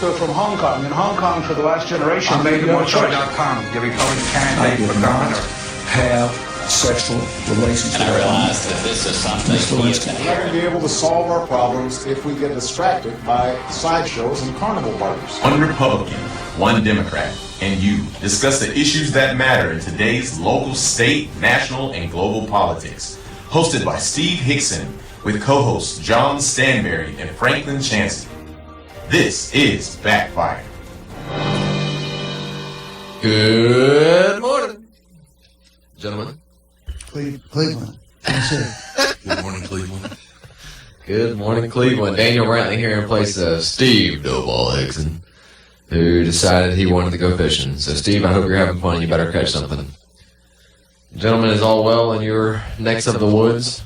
pastor from Hong Kong. In Hong Kong, for the last generation, they made no choice. The Republican candidate for governor. Have sexual relations. And I realized that this is something We're not going to be able to solve our problems if we get distracted by sideshows and carnival parties. One Republican, one Democrat, and you discuss the issues that matter in today's local, state, national, and global politics. Hosted by Steve Hickson with co-hosts John Stanberry and Franklin Chancey. This is Backfire. Good morning, gentlemen. Cleveland. That's it. Good morning, Cleveland. Good morning, Cleveland. Daniel Brantley here in place of Steve Doughball Hickson, who decided he wanted to go fishing. So, Steve, I hope you're having fun. You better catch something. Gentlemen, is all well in your necks of the woods?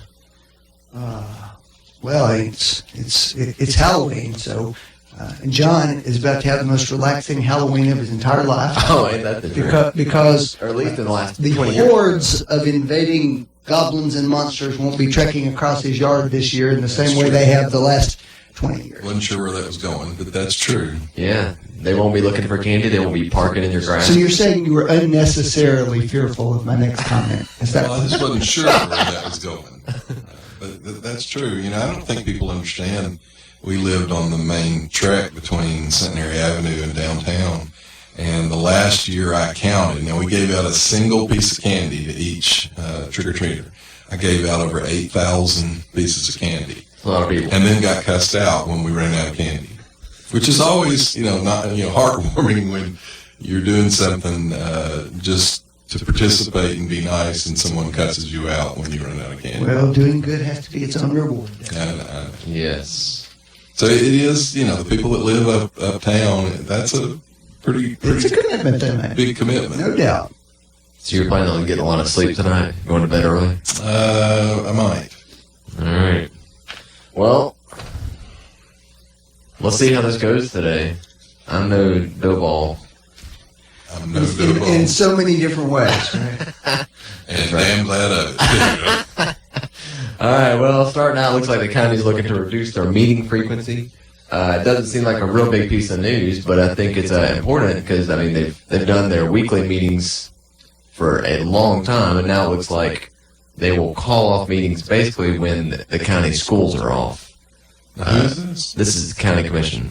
Well, it's Halloween, so and John is about to have the most relaxing Halloween of his entire life. Oh, ain't that the truth? Because or at least in the last the 20 years. hordes of invading goblins and monsters won't be trekking across his yard this year in the same way they have the last 20 years. Wasn't sure where that was going, but that's true. Yeah, they won't be looking for candy. They won't be parking in your grass. So you're saying you were unnecessarily fearful of my next comment? Is that Well, I just wasn't sure where that was going. But that's true. You know, I don't think people understand. We lived on the main track between Centenary Avenue and downtown. And the last year I counted, now we gave out a single piece of candy to each trick-or-treater. I gave out over 8,000 pieces of candy. A lot of people. And then got cussed out when we ran out of candy. Which is always, not, heartwarming when you're doing something just to participate and be nice and someone cusses you out when you run out of candy. well, doing good has to be its own reward. Yes. So it is, the people that live uptown, that's a pretty It's a commitment, then, man. big commitment. No doubt. So you're planning on getting a lot of sleep tonight? Going to bed early? I might. All right. Well, let's see how this goes today. I'm no Doughball. I'm no In Doughball. so many different ways, right? And damn glad of it. All right, well, starting out, looks like the county's looking to reduce their meeting frequency. It doesn't seem like a real big piece of news, but I think it's important because, they've done their weekly meetings for a long time, and now it looks like they will call off meetings basically when the county schools are off. Who's this? This is the county commission.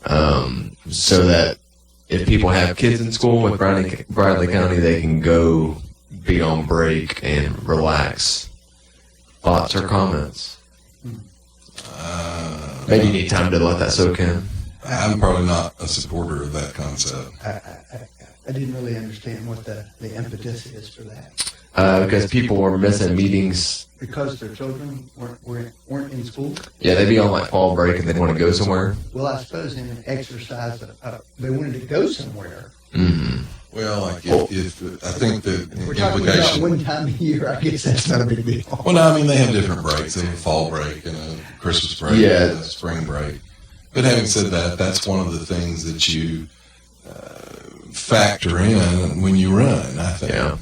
So that if people have kids in school with Bradley County, they can go be on break and relax. Thoughts or comments? Maybe you need time to let that soak in. I'm probably not a supporter of that concept. I didn't really understand what the impetus is for that. Because people were missing meetings. Because their children weren't in school? Yeah, they'd be on like fall break and they'd want to go somewhere. Well, I suppose in an exercise, they wanted to go somewhere. Mm-hmm. Well, like if I think the We're talking about implication. one time a year. I guess that's not a big deal. Well, no, I mean they have different breaks. They have a fall break and a Christmas break, Yeah. and a spring break. But having said that, that's one of the things that you factor in when you run. I think. Yeah.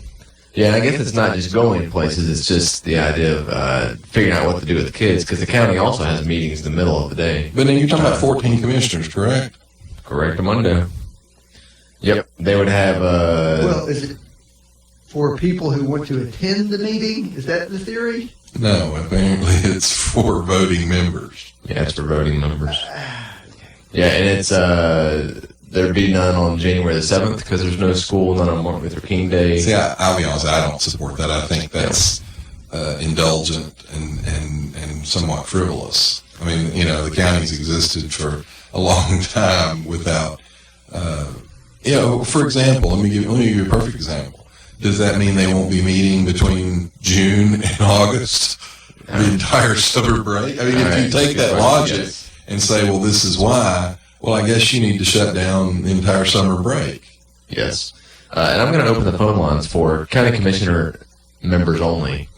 Yeah, and I guess it's not just going places, it's just the idea of figuring out what to do with the kids, because the county also has meetings in the middle of the day. But then you're talking about 14 commissioners, correct? Correctamundo. Yep, they would have... Well, is it for people who want to attend the meeting? Is that the theory? No, apparently it's for voting members. Yeah, it's for voting members. Yeah, and it's... there'd be none on January the 7th, because there's no school, none on Martin Luther King Day. See, I'll be honest, I don't support that. I think that's indulgent and somewhat frivolous. I mean, the county's existed for a long time without... for example, let me give you a perfect example. Does that mean they won't be meeting between June and August? The entire summer break? I mean, if you take that logic and say, well, this is why, well, I guess you need to shut down the entire summer break. Yes. And I'm going to open the phone lines for county commissioner members only.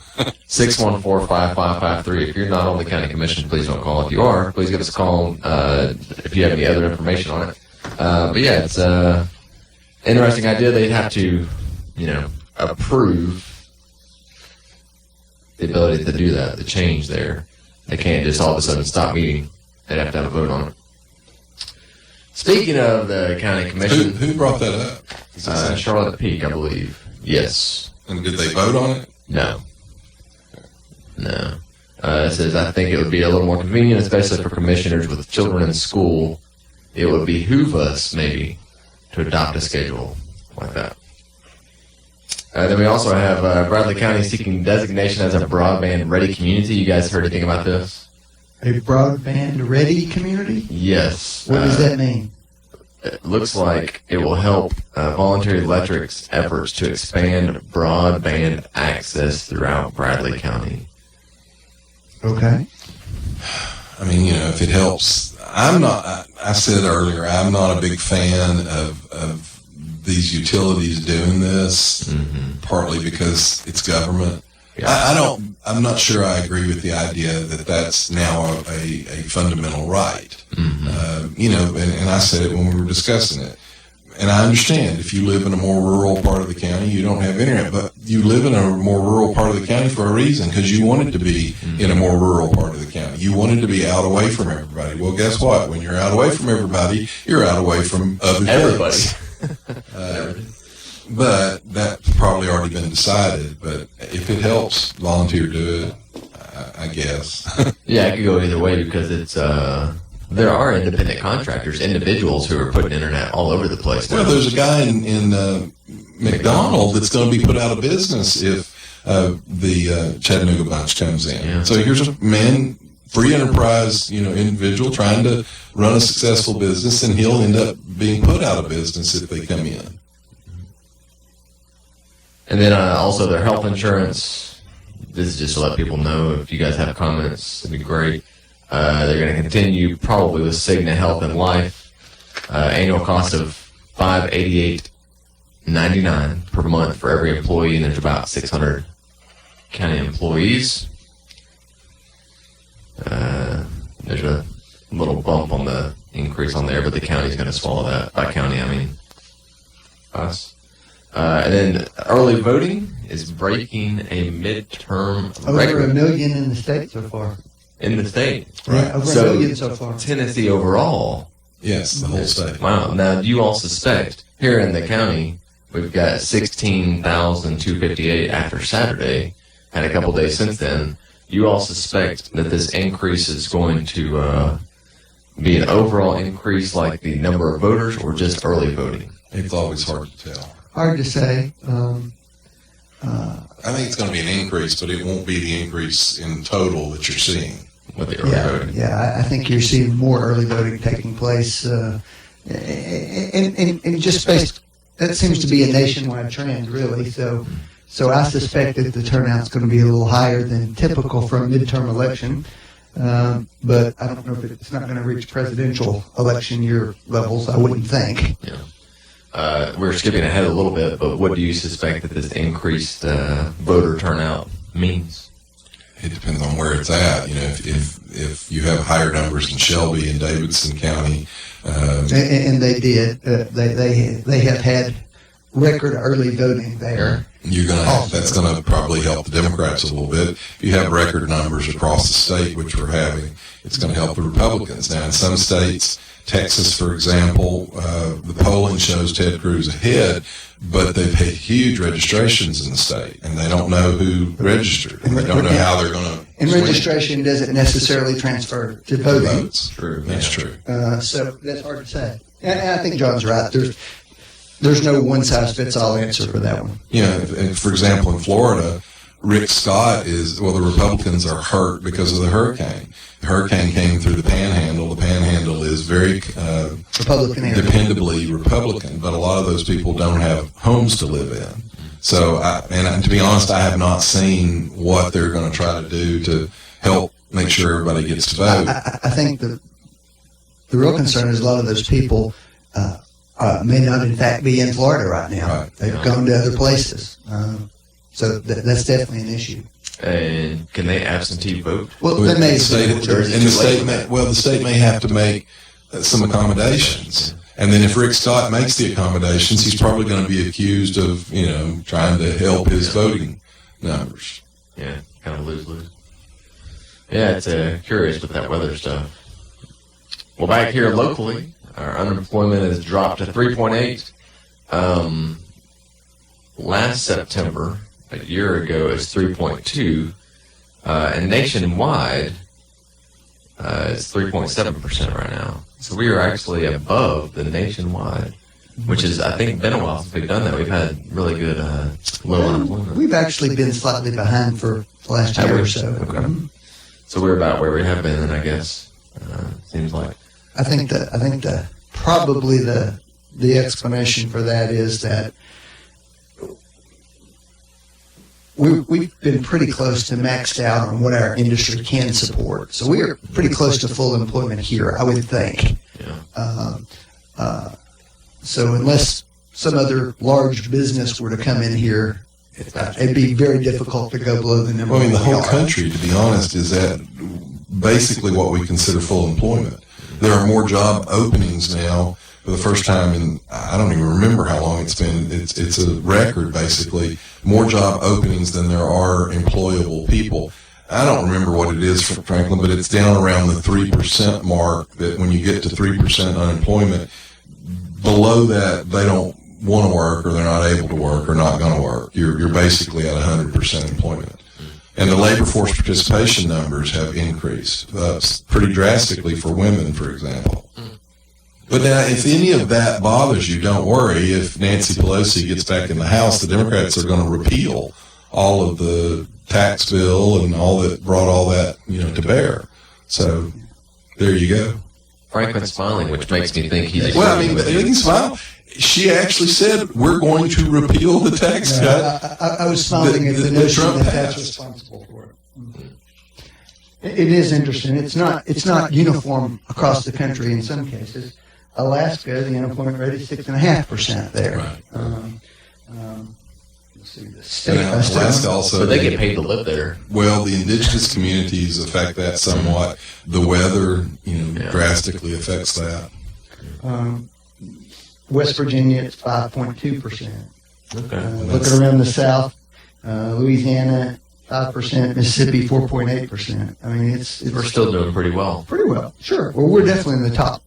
614-5553. If you're not on the county commission, please don't call. If you are, please give us a call if you have any other information on it. But yeah, it's an interesting idea. They'd have to, approve the ability to do that, the change there. They can't just all of a sudden stop meeting. They'd have to have a vote on it. Speaking of the county commission, Who brought that up? Does it say? Charlotte Peak, I believe. Yes. And did they vote on it? No. No. It says, I think it would be a little more convenient, especially for commissioners with children in school. It would behoove us, maybe, to adopt a schedule like that. Then we also have Bradley County seeking designation as a broadband-ready community. You guys heard anything about this? A broadband-ready community? Yes. What does that mean? It looks like it will help Voluntary Electric's efforts to expand broadband access throughout Bradley County. Okay. I mean, if it helps, I said earlier, I'm not a big fan of these utilities doing this, partly because it's government. Yeah. I'm not sure I agree with the idea that that's now a fundamental right. And I said it when we were discussing it. And I understand if you live in a more rural part of the county, you don't have internet, but you live in a more rural part of the county for a reason, because you wanted to be in a more rural part of the county. You wanted to be out away from everybody. Well, guess what? When you're out away from everybody, you're out away from other everybody. But that's probably already been decided. But if it helps volunteer do it, I guess. Yeah, it could go either way because it's there are independent contractors, individuals who are putting internet all over the place. Well, there's a guy in McDonald that's going to be put out of business if the Chattanooga bunch comes in. Yeah. So here's a man, free enterprise, individual trying to run a successful business, and he'll end up being put out of business if they come in. And then also their health insurance. This is just to let people know if you guys have comments, it'd be great. They're going to continue probably with Cigna Health and Life. Annual cost of $588.99 per month for every employee, and there's about 600 county employees. There's a little bump on the increase on there, but the county's going to swallow that. By county, I mean us. And then early voting is breaking a midterm record. Over 1 million in the state so far. In the state. Right. Over So 1 million so far. Tennessee overall. Yes, the whole state. Wow. Now, do you all suspect here in the county, we've got 16,258 after Saturday, and a couple days since then. You all suspect that this increase is going to be an overall increase like the number of voters or just early voting? It's always hard to tell. Hard to say. I think it's going to be an increase, but it won't be the increase in total that you're seeing. With the early voting. Yeah, I think you're seeing more early voting taking place, and just based. That seems to be a nationwide trend, really. So I suspect that the turnout's going to be a little higher than typical for a midterm election. But I don't know if it's not going to reach presidential election year levels. I wouldn't think. Yeah. We're skipping ahead a little bit, but what do you suspect that this increased voter turnout means? It depends on where it's at. If you have higher numbers in Shelby and Davidson County, And they did. They have had record early voting there. that's gonna probably help the Democrats a little bit. If you have record numbers across the state, which we're having, it's going to help the Republicans. Now, in some states, Texas, for example, the polling shows Ted Cruz ahead, but they've had huge registrations in the state, and they don't know who registered, and they don't know how they're going to. And registration doesn't necessarily transfer to voting. True. That's true. So that's hard to say. And I think John's right. There's no one-size-fits-all answer for that one. For example, in Florida, Rick Scott the Republicans are hurt because of the hurricane. The hurricane came through the Panhandle. The Panhandle is very Republican area. dependably Republican, but a lot of those people don't have homes to live in. So, to be honest, I have not seen what they're going to try to do to help make sure everybody gets to vote. I think the real concern is a lot of those people may not, in fact, be in Florida right now. Right. They've gone to other places. So that's definitely an issue. And can they absentee vote? Well, they may. The state may have to make some accommodations. And then if Rick Scott makes the accommodations, he's probably going to be accused of, trying to help his voting numbers. Yeah, kind of lose-lose. Yeah, it's curious with that weather stuff. Well, back here locally, Our unemployment has dropped to 3.8. Last September, a year ago, it was 3.2. And nationwide, it's 3.7% right now. So we are actually above the nationwide, which is, I think, been a while since we've done that. We've had really good low unemployment. We've actually been slightly behind for the last year or so. Okay. So we're about where we have been, then, I guess. Seems like. I think probably the explanation for that is that we've been pretty close to maxed out on what our industry can support. So we are pretty close to full employment here, I would think. Yeah. So unless some other large business were to come in here, it'd be very difficult to go below the number. Well, I mean, the we whole are. country, to be honest, is at basically what we consider full employment. There are more job openings now for the first time in, I don't even remember how long it's been. It's a record, basically. More job openings than there are employable people. I don't remember what it is, Franklin, but it's down around the 3% mark, that when you get to 3% unemployment, below that, they don't want to work, or they're not able to work, or not going to work. You're basically at 100% employment. And the labor force participation numbers have increased pretty drastically for women, for example. But now, if any of that bothers you, don't worry. If Nancy Pelosi gets back in the House, the Democrats are going to repeal all of the tax bill and all that brought all that, to bear. So there you go. Franklin's smiling, which makes me think he's. Well, I mean, he's fine. She actually said, we're going to repeal the tax cut. I was smiling at the notion Trump that that's passed. responsible for it. It is interesting. It's not uniform across the country in some cases. Alaska, the unemployment rate is 6.5% there. Right. Let's see, the state. And Alaska also, So they get paid to live there. well, the indigenous communities affect that somewhat. The weather, drastically affects that. West Virginia, it's 5.2%. Okay. Looking around the South, Louisiana, 5%, Mississippi, 4.8%. I mean, We're still doing pretty well. pretty well. Sure. Well, we're definitely in the top.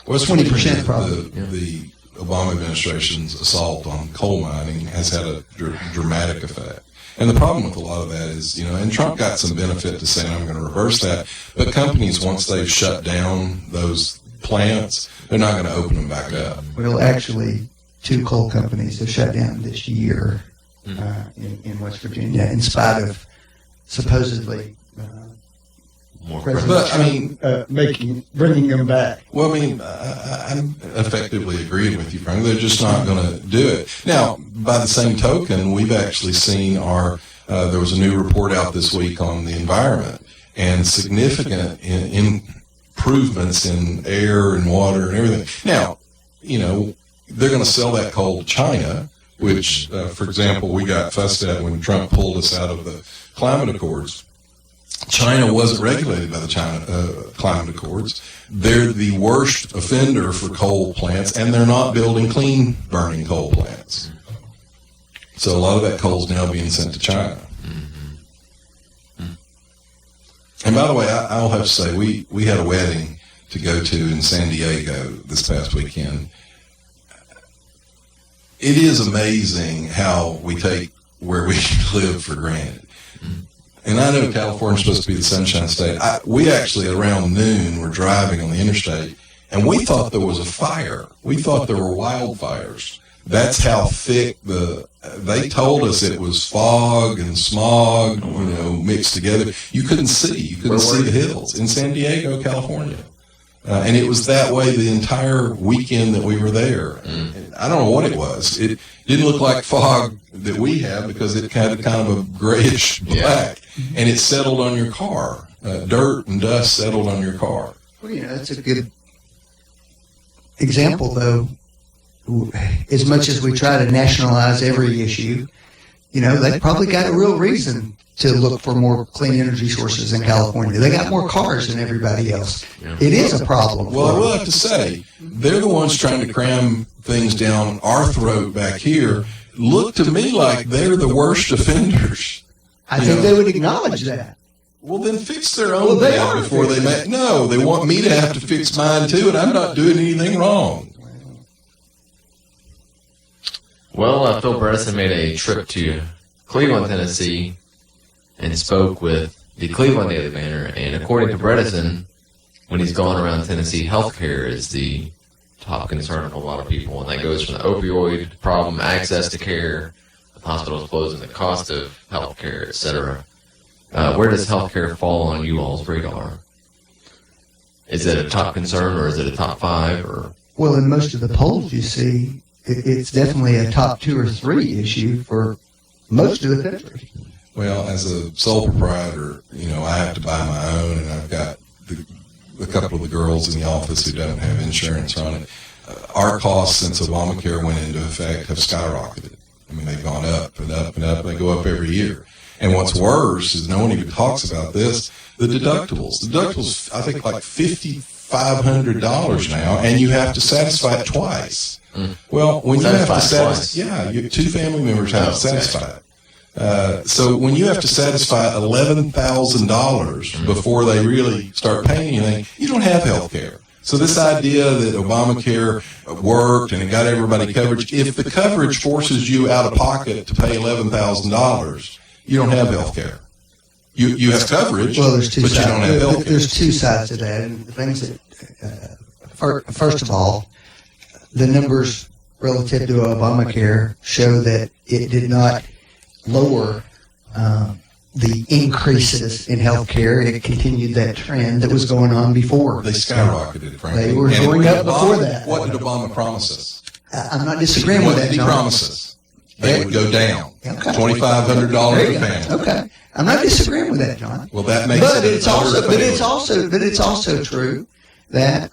West 20% Virginia, probably. The Obama administration's assault on coal mining has had a dramatic effect. And the problem with a lot of that is, and Trump got some benefit to saying, I'm going to reverse that. But companies, once they've shut down those plants, they're not going to open them back up. Well, actually, 2 coal companies have shut down this year in West Virginia, in spite of supposedly But, I mean, bringing them back. Well, I mean, I'm effectively agreeing with you, Frank. They're just not going to do it. Now, by the same token, we've actually seen there was a new report out this week on the environment, and significant improvements in air and water and everything. Now, they're going to sell that coal to China, which, for example, we got fussed at when Trump pulled us out of the climate accords. China wasn't regulated by the China climate accords. They're the worst offender for coal plants, and they're not building clean burning coal plants. So a lot of that coal is now being sent to China. And by the way, I'll have to say, we had a wedding to go to in San Diego this past weekend. It is amazing how we take where we live for granted. And I know California's supposed to be the sunshine state. We actually, around noon, were driving on the interstate, and we thought there was a fire. We thought there were wildfires. That's how thick they told us it was fog and smog, mixed together. You couldn't see. You couldn't see the hills in San Diego, California. And it was that way the entire weekend that we were there. I don't know what it was. It didn't look like fog that we have, because it had kind of a grayish black, and it settled on your car. Dirt and dust settled on your car. Well, that's a good example, though. As much as we try to nationalize every issue, they probably got a real reason to look for more clean energy sources in California. They got more cars than everybody else. Yeah. It is a problem. Well, I will have to say, they're the ones trying to cram things down our throat back here. Look to me like they're the worst offenders. I think they would acknowledge that. Well, then fix their own bed before they make. No, they want me to have to fix mine too, and I'm not doing anything wrong. Well, Phil Bredesen made a trip to Cleveland, Tennessee, and spoke with the Cleveland Daily Banner. And according to Bredesen, when he's gone around Tennessee, healthcare is the top concern of a lot of people, and that goes from the opioid problem, access to care, hospitals closing, the cost of healthcare, etc. Where does healthcare fall on you all's radar? Is it a top concern, or is it a top 5? Or Well, in most of the polls you see, it's definitely a top 2 or 3 issue for most of the country. Well, as a sole proprietor, I have to buy my own, and I've got a couple of the girls in the office who don't have insurance on it. Our costs since Obamacare went into effect have skyrocketed. I mean, they've gone up and up and up, and they go up every year. And what's worse is no one even talks about this, the deductibles. The deductibles, I think, like $5,500 now, and you have to satisfy it twice. Well, when you have to satisfy, your 2 family members have to satisfy it. So when you have to satisfy $11,000 before they really start paying anything, you don't have health care. So this idea that Obamacare worked and it got everybody coverage, if the coverage forces you out of pocket to pay $11,000, you don't have health care. You have coverage, Well, there's two but sides. you don't have health care. There's 2 sides to that. And the things that, first of all, the numbers relative to Obamacare show that it did not lower the increases in health care. It continued that trend that was going on before. They skyrocketed, frankly. They were And going up Obama- before that. What did Obama promise us? I'm not disagreeing with What that, did he John. promise us? They would go down. Okay. $2,500 There a you go. family. Okay, I'm not disagreeing with that, John. Well, that makes But it it's also, utter failure. but it's also true that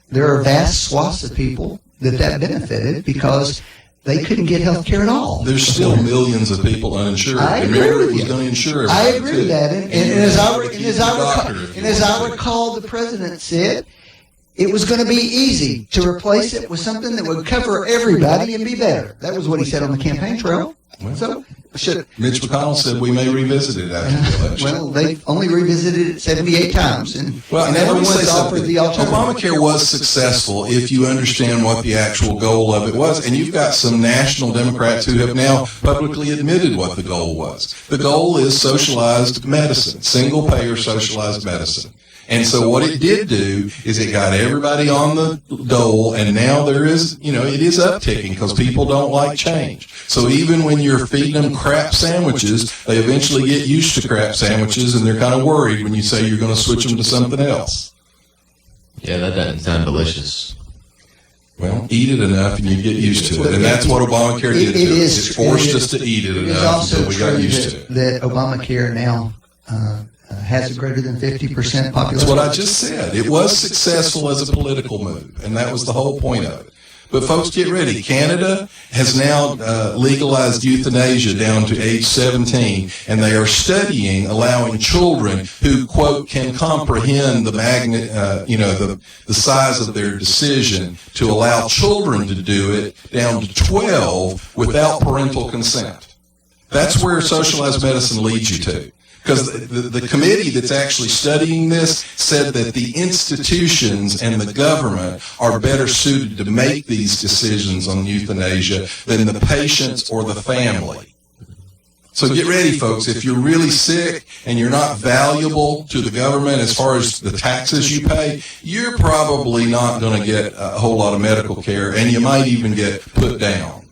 there are vast swaths of people that benefited because they couldn't get health care at all. There's still millions of people uninsured. I And agree remember, with it was you. going to insure I everybody, agree too. with that, and you as have I to re- keep and as your I doctor recall, if you and as want I to. recall, the president said it was going to be easy to replace it with something that would cover everybody and be better. That was what he said on the campaign trail. So should. Mitch McConnell said we may revisit it after the election. Well, they've only revisited it 78 times, and Well, and and let me say everyone's offered something. the alternative. Obamacare was successful if you understand what the actual goal of it was. And you've got some national Democrats who have now publicly admitted what the goal was. The goal is socialized medicine, single-payer socialized medicine. And so what it did do is it got everybody on the dole, and now there is, it is upticking because people don't like change. So even when you're feeding them crap sandwiches, they eventually get used to crap sandwiches, and they're kind of worried when you say you're going to switch them to something else. yeah, that doesn't sound delicious. Well, eat it enough and you get used to it. And that's what Obamacare did to us. It forced us to eat it It is enough also until we got true used to it. that Obamacare now has a greater than 50% population. That's what I just said. It was successful as a political move, and that was the whole point of it. But folks, get ready. Canada has now legalized euthanasia down to age 17, and they are studying allowing children who, quote, can comprehend the the size of their decision to allow children to do it down to 12 without parental consent. That's where socialized medicine leads you to. Because the committee that's actually studying this said that the institutions and the government are better suited to make these decisions on euthanasia than the patients or the family. So get ready, folks. If you're really sick and you're not valuable to the government as far as the taxes you pay, you're probably not going to get a whole lot of medical care, and you might even get put down.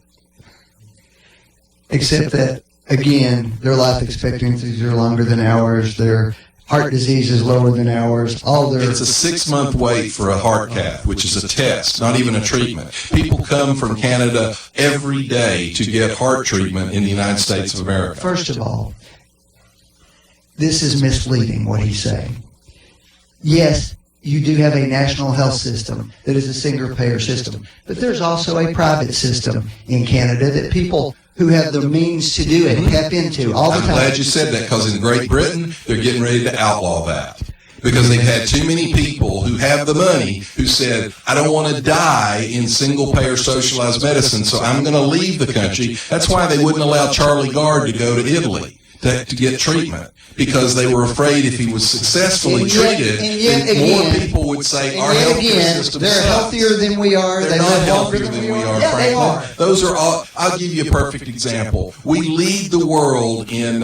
Except that, again, their life expectancies are longer than ours. Their heart disease is lower than ours. It's a 6-month wait for a heart cath, which is a test, not even a treatment. People come from Canada every day to get heart treatment in the United States of America. First of all, this is misleading what he's saying. Yes, you do have a national health system that is a single-payer system, but there's also a private system in Canada that people who have the means to do it tap into all the I'm time. glad you said that, because in Great Britain, they're getting ready to outlaw that. Because they've had too many people who have the money who said, I don't want to die in single-payer socialized medicine, so I'm going to leave the country. That's why they wouldn't allow Charlie Gard to go to Italy. to get treatment because they were afraid if he was successfully treated, more people would say our healthcare system they're sucks. healthier than we are. They're They not live healthier longer than we are, Yeah, frankly. they are. Those are all. I'll give you a perfect example. We lead the world in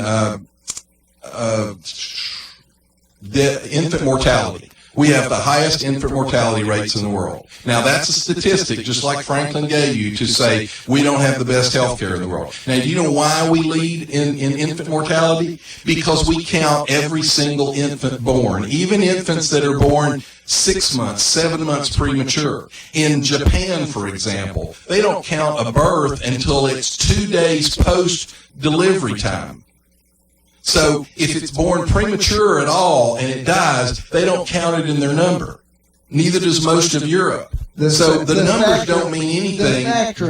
infant mortality. We have the highest infant mortality rates in the world. Now, that's a statistic, just like Franklin gave you, to say we don't have the best health care in the world. Now, do you know why we lead in infant mortality? Because we count every single infant born, even infants that are born 6 months, 7 months premature. In Japan, for example, they don't count a birth until it's 2 days post-delivery time. So if it's born premature at all and it dies, they don't count it in their number. Neither does most of Europe. So the numbers don't mean anything.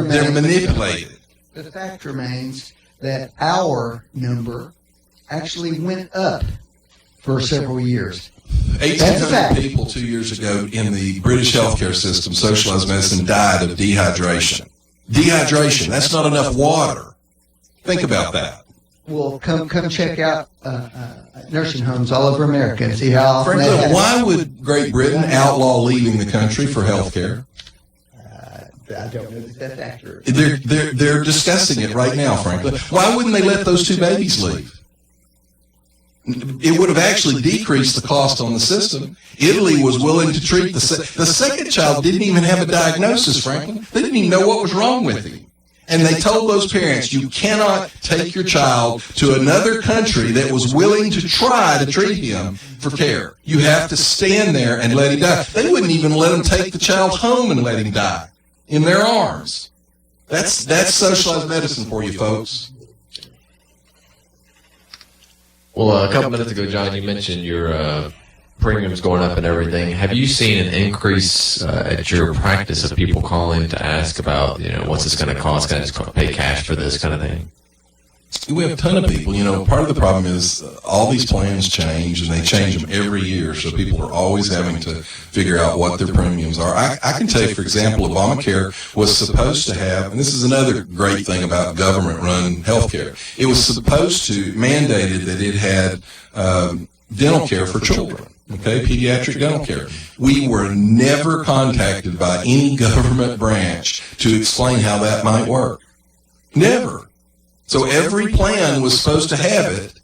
They're manipulated. The fact remains that our number actually went up for several years. 1,800 people 2 years ago in the British healthcare system, socialized medicine, died of dehydration. Dehydration, that's not enough water. Think about that. Well, come check out nursing homes all over America and see how often Franklin, why would Great Britain outlaw leaving the country for health care? I don't know if that's accurate. They're discussing it right now, Franklin. Why wouldn't they let those 2 babies leave? It would have actually decreased the cost on the system. Italy was willing to treat the second child didn't even have a diagnosis, Franklin. They didn't even know what was wrong with him. And they told those parents, you cannot take your child to another country that was willing to try to treat him for care. You have to stand there and let him die. They wouldn't even let him take the child home and let him die in their arms. That's socialized medicine for you, folks. Well, a couple minutes ago, John, you mentioned your premiums going up and everything. Have you seen an increase at your practice of people calling to ask about, what's this going to cost? Can I just pay cash for this kind of thing? We have a ton of people. Part of the problem is all these plans change, and they change them every year, so people are always having to figure out what their premiums are. I can tell you, for example, Obamacare was supposed to have, and this is another great thing about government-run healthcare, it was supposed to, mandated that it had dental care for children. Okay, pediatric dental care. We were never contacted by any government branch to explain how that might work. Never. So every plan was supposed to have it.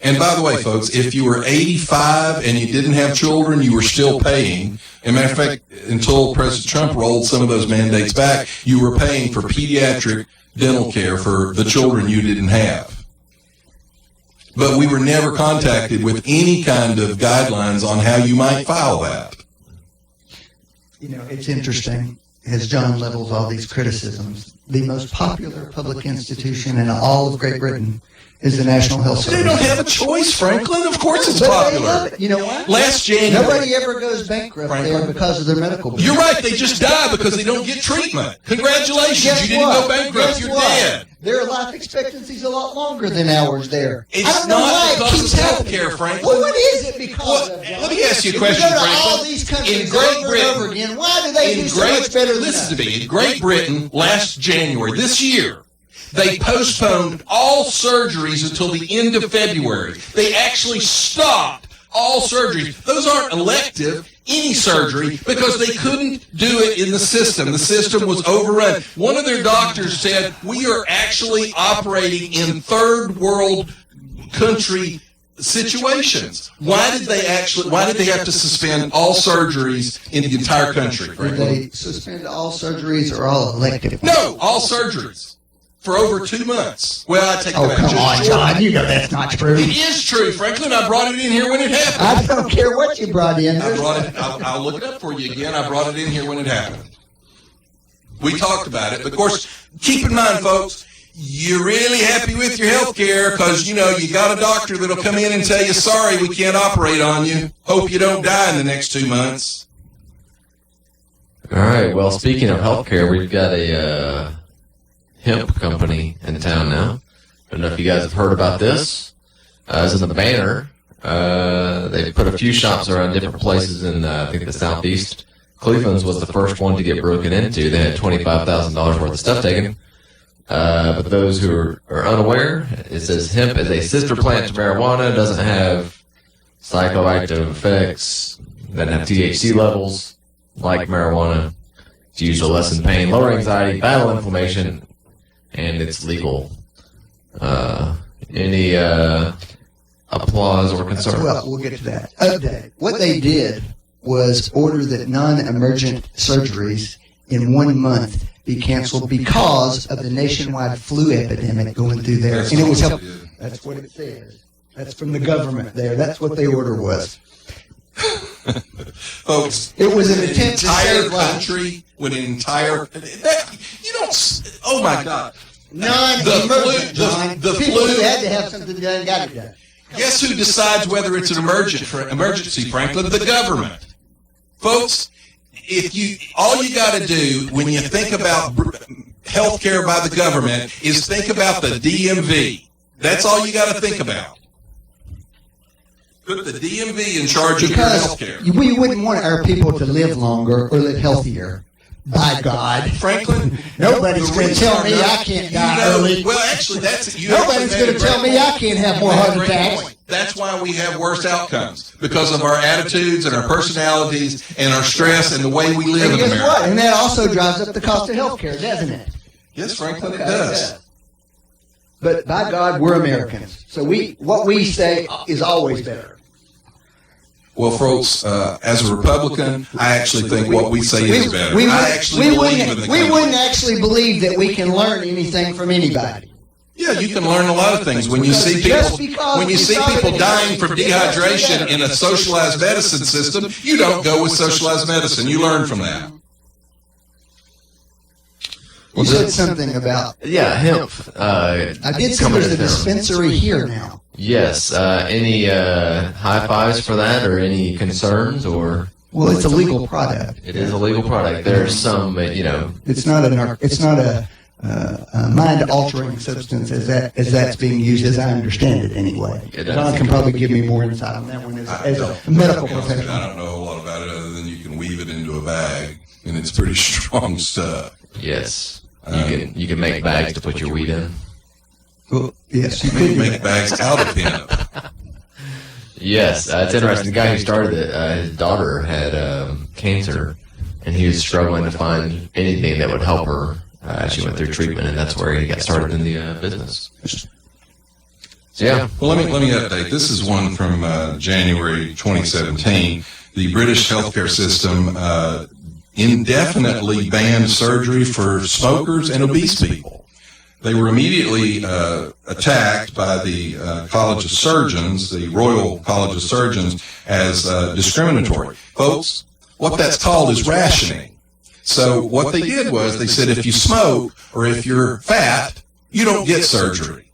And by the way, folks, if you were 85 and you didn't have children, you were still paying. As a matter of fact, until President Trump rolled some of those mandates back, you were paying for pediatric dental care for the children you didn't have. But we were never contacted with any kind of guidelines on how you might file that. It's interesting, as John levels all these criticisms, the most popular public institution in all of Great Britain is the National Health Service. They don't have a choice, Franklin. Of course it's But popular. they love it. You know what? Last January. Nobody ever goes bankrupt there because of their medical bills. You're right. They just die because they don't get treatment. Congratulations. Guess You didn't what? go bankrupt. Guess You're what? dead. Their life expectancy is a lot longer than ours there. I It's don't know not why it because keeps of health happening. care, Franklin. Well, what is it because of? John? Let me ask you a If question, we go to Franklin. all these countries In Great over Britain, and over again, why do they do so much better than listen us? to me. In Great Britain, last January, this year, they postponed all surgeries until the end of February. They actually stopped all surgeries. Those aren't elective, any surgery, because they couldn't do it in the system. The system was overrun. One of their doctors said, we are actually operating in third world country situations. Why did they have to suspend all surgeries in the entire country? Did they suspend all surgeries or all elective? No, all surgeries. For over 2 months. Well, I take that back. Come Just on, short. John. You know that's not true. It is true, Franklin. I brought it in here when it happened. I don't care what you brought in. I brought it. I'll look it up for you again. I brought it in here when it happened. We talked about it. But of course, keep in mind, folks, you're really happy with your health care because, you got a doctor that'll come in and tell you, sorry, we can't operate on you. Hope you don't die in the next 2 months. All right. Well, speaking of healthcare, we've got a hemp company in town now. I don't know if you guys have heard about this. It's in the banner. They put a few shops around different places in, I think, the southeast. Cleveland's was the first one to get broken into. They had $25,000 worth of stuff taken. But those who are unaware, it says hemp is a sister plant to marijuana, doesn't have psychoactive effects, doesn't have THC levels like marijuana. It's used to lessen pain, lower anxiety, battle inflammation, and it's legal. Any applause or concern? Well, we'll get to that. Update. What they did was order that non-emergent surgeries in 1 month be canceled because of the nationwide flu epidemic going through there. And it was help. That's what it says. That's from the government there. That's what the order was. Folks, it was an attempt to entire save country with an entire. You don't. Oh my God. Non-emergent, John. The People flu. who had to have something done got it done. Guess who decides whether it's an emergency, Franklin? The government. Folks, all you got to do when you think about health care by the government is think about the DMV. That's all you got to think about. Put the DMV in charge of your health care. We wouldn't want our people to live longer or live healthier. By God, Franklin, nobody's going to tell me I can't die early. Well, actually, nobody's going to tell me I can't have more heart attacks. That's why we have worse outcomes, because of our attitudes and our personalities and our stress and the way we live in America. Guess what? And that also drives up the cost of health care, doesn't it? Yes, Franklin, it does. But by God, we're Americans, so what we say is always better. Well, folks, as a Republican, I actually think what we say is better. We wouldn't actually believe that we can learn anything from anybody. Yeah, you can learn a lot of things when you see people dying from dehydration in a socialized medicine system. You don't go with socialized medicine. You learn from that. You said something about hemp. I did see there's a dispensary here now. Yes. Any high fives for that, or any concerns, or? Well, it's a legal product. It is a legal product. There's some, It's not a mind-altering substance as that's being used, as I understand it anyway. John can probably give me more insight on that one as a medical professional. I don't know a lot about it other than you can weave it into a bag, and it's pretty strong stuff. Yes. You can make bags to put your weed in. Well, yes, you can make bags out of hemp. Yes, it's interesting. The guy who started it, his daughter had cancer, and he was struggling to find anything that would help her. She went through treatment, and that's where he got started in the business. So, yeah. Well, let me update. This is one from January 2017. The British healthcare system indefinitely banned surgery for smokers and obese people. They were immediately attacked by the College of Surgeons, the Royal College of Surgeons, as discriminatory. Folks, what that's called is rationing. So what they did was they said if you smoke or if you're fat, you don't get surgery.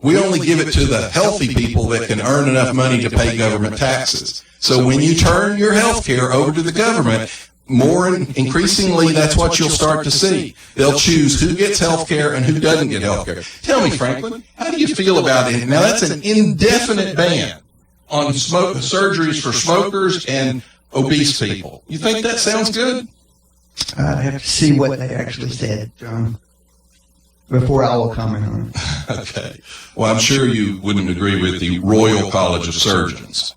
We only give it to the healthy people that can earn enough money to pay government taxes. So when you turn your health care over to the government, increasingly, that's what you'll start to see. They'll choose who gets health care and who doesn't get health care. Tell me, Franklin, how do you feel about it? Now, that's an indefinite ban on surgeries for smokers and obese people. You think that sounds good? I'd have to see what they actually said, John, before I will comment on it. Okay. Well, I'm sure you wouldn't agree with the Royal College of Surgeons.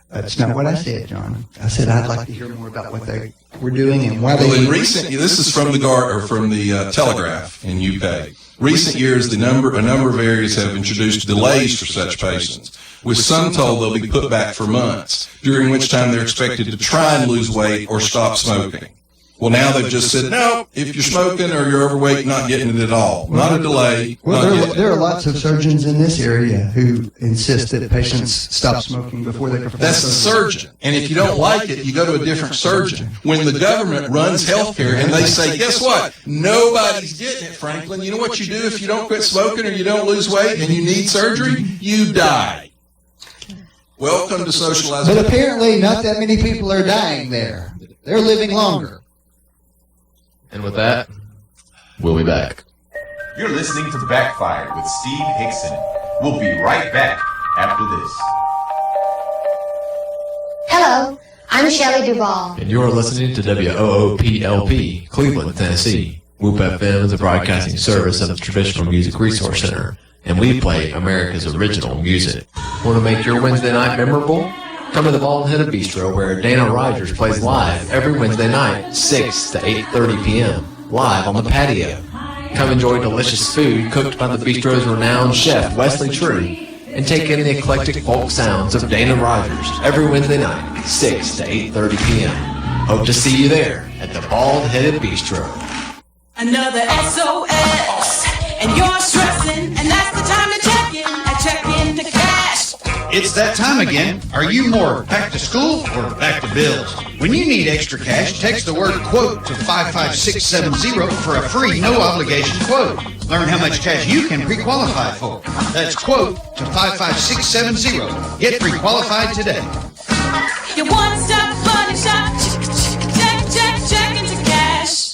That's not what I said, John. I said I'd like to hear more about what they were doing and why they. Well, in recent, this is from the Telegraph in UK. Recent years, a number of areas have introduced delays for such patients, with some told they'll be put back for months, during which time they're expected to try and lose weight or stop smoking. Well, now they've just said, no, if you're smoking or you're overweight, not getting it at all. Not a delay. Well, there are lots of surgeons in this area who insist that patients stop smoking before they perform. That's the surgeon. And if you don't like it, you go to a different surgeon. When the government runs healthcare and they say, guess what? Nobody's getting it, Franklin. You know what you do if you don't quit smoking or you don't lose weight and you need surgery? You die. Welcome to socialized. But apparently not that many people are dying there. They're living longer. And with that, we'll be back. You're listening to Backfire with Steve Hickson. We'll be right back after this. Hello, I'm Shelley Duvall. And you're listening to WOOPLP, Cleveland, Tennessee, Whoop FM is a broadcasting service of the Traditional Music Resource Center, and we play America's original music. Want to make your Wednesday night memorable? Come to the Bald-Headed Bistro, where Dana Rogers plays live every Wednesday night, 6 to 8:30 p.m., live on the patio. Come enjoy delicious food cooked by the bistro's renowned chef, Wesley True, and take in the eclectic folk sounds of Dana Rogers every Wednesday night, 6 to 8:30 p.m. Hope to see you there at the Bald-Headed Bistro. Another SOS, and you're stressing, and that's the time to check in. I check into cash. It's that time again. Are you more back to school or back to bills? When you need extra cash, text the word quote to 55670 for a free, no obligation quote. Learn how much cash you can pre-qualify for. That's quote to 55670. Get pre-qualified today. Your one-stop money shop. Check into cash.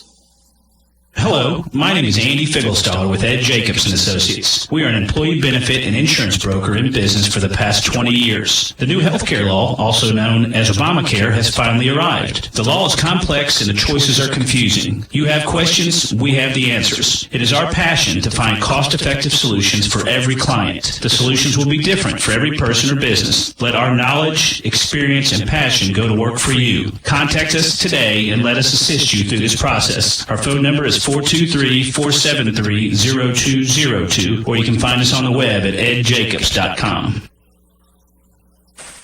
Hello, my name is Andy Figglestaller with Ed Jacobs & Associates. We are an employee benefit and insurance broker in business for the past 20 years. The new healthcare law, also known as Obamacare, has finally arrived. The law is complex and the choices are confusing. You have questions, we have the answers. It is our passion to find cost-effective solutions for every client. The solutions will be different for every person or business. Let our knowledge, experience, and passion go to work for you. Contact us today and let us assist you through this process. Our phone number is 423-473-0202, or you can find us on the web at edjacobs.com.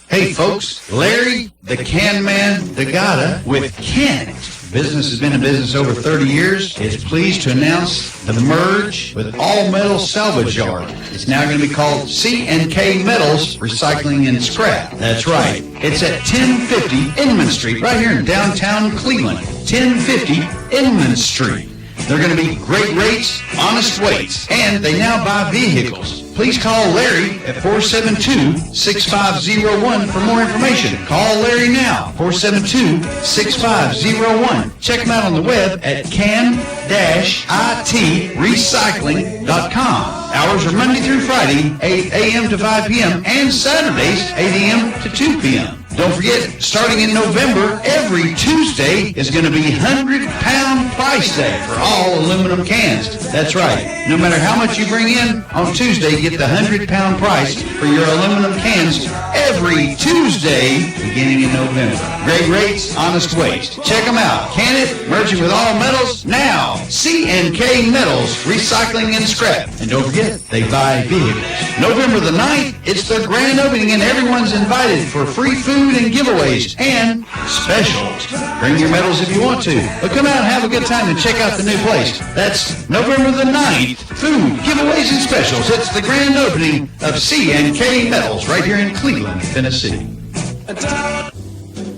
Hey folks, Larry, the Can Man, the Gata with Can. Business has been in business over 30 years. Is pleased to announce the merge with All Metals Salvage Yard. It's now going to be called C&K Metals Recycling and Scrap. That's right. It's at 1050 Inman Street, right here in downtown Cleveland. 1050 Inman Street. They're going to be great rates, honest weights, and they now buy vehicles. Please call Larry at 472-6501 for more information. Call Larry now, 472-6501. Check him out on the web at can-itrecycling.com. Hours are Monday through Friday, 8 a.m. to 5 p.m., and Saturdays, 8 a.m. to 2 p.m. Don't forget, starting in November, every Tuesday is going to be 100-pound price day for all aluminum cans. That's right. No matter how much you bring in, on Tuesday, get the 100-pound price for your aluminum cans every Tuesday beginning in November. Great rates, honest weights. Check them out. Can it? Merging with All Metals now. C&K Metals Recycling and Scrap. And don't forget, they buy vehicles. November the 9th, it's the grand opening and everyone's invited for free food and giveaways and specials. Bring your metals if you want to, but come out and have a good time and check out the new place. That's November the 9th. Food, giveaways, and specials. It's the grand opening of C&K Metals right here in Cleveland, Tennessee.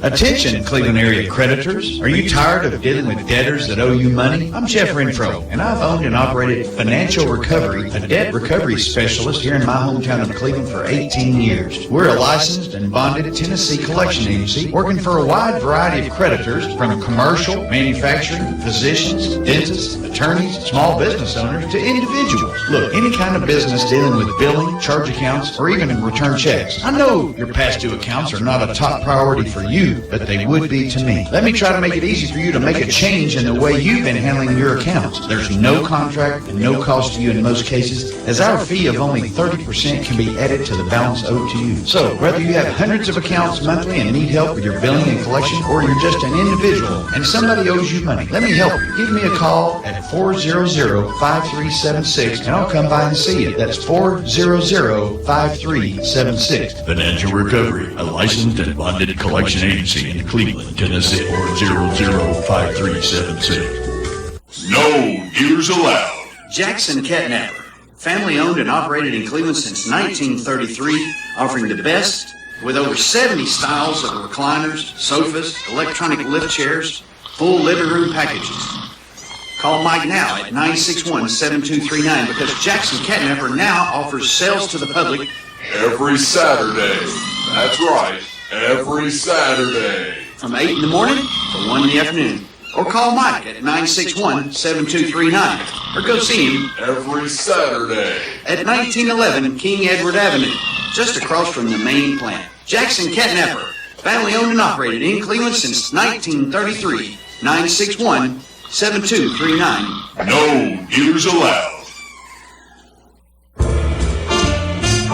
Attention, Cleveland area creditors. Are you tired of dealing with debtors that owe you money? I'm Jeff Renfro, and I've owned and operated Financial Recovery, a debt recovery specialist here in my hometown of Cleveland for 18 years. We're a licensed and bonded Tennessee collection agency working for a wide variety of creditors from commercial, manufacturing, physicians, dentists, attorneys, small business owners, to individuals. Look, any kind of business dealing with billing, charge accounts, or even return checks. I know your past due accounts are not a top priority for you, but they would be to me. Let me try to make it easy for you to make a change in the way you've been handling your accounts. There's no contract and no cost to you in most cases, as our fee of only 30% can be added to the balance owed to you. So, whether you have hundreds of accounts monthly and need help with your billing and collection, or you're just an individual and somebody owes you money, let me help you. Give me a call at 400-5376 and I'll come by and see you. That's 400-5376. Financial Recovery, a licensed and bonded collection agency in Cleveland, Tennessee, 400-5376. No dealers allowed. Jackson Catnapper, family owned and operated in Cleveland since 1933, offering the best with over 70 styles of recliners, sofas, electronic lift chairs, full living room packages. Call Mike now at 961-7239 because Jackson Catnapper now offers sales to the public every Saturday. That's right, every Saturday. From 8 in the morning to 1 in the afternoon. Or call Mike at 961-7239. Or go see him every Saturday at 1911 King Edward Avenue, just across from the main plant. Jackson Catnapper, family owned and operated in Cleveland since 1933. 961-7239. No dealers allowed.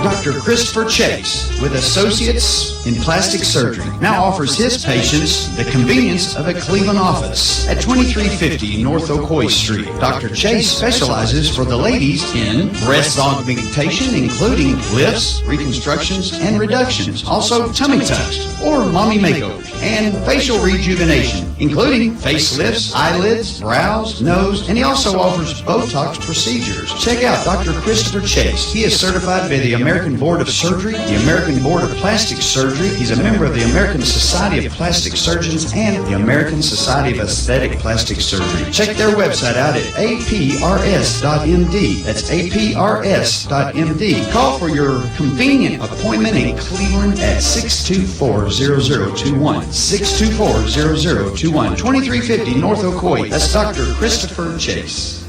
Dr. Christopher Chase, with Associates in Plastic Surgery, now offers his patients the convenience of a Cleveland office at 2350 North Ocoee Street. Dr. Chase specializes for the ladies in breast augmentation, including lifts, reconstructions, and reductions. Also, tummy tucks or mommy makeovers, and facial rejuvenation, including facelifts, eyelids, brows, nose, and he also offers Botox procedures. Check out Dr. Christopher Chase. He is certified by the American Board of Surgery, the American Board of Plastic Surgery. He's a member of the American Society of Plastic Surgeons and the American Society of Aesthetic Plastic Surgery. Check their website out at aprs.md. That's aprs.md. Call for your convenient appointment in Cleveland at 624-0021. 624-0021. 2350 North Ocoee. That's Dr. Christopher Chase.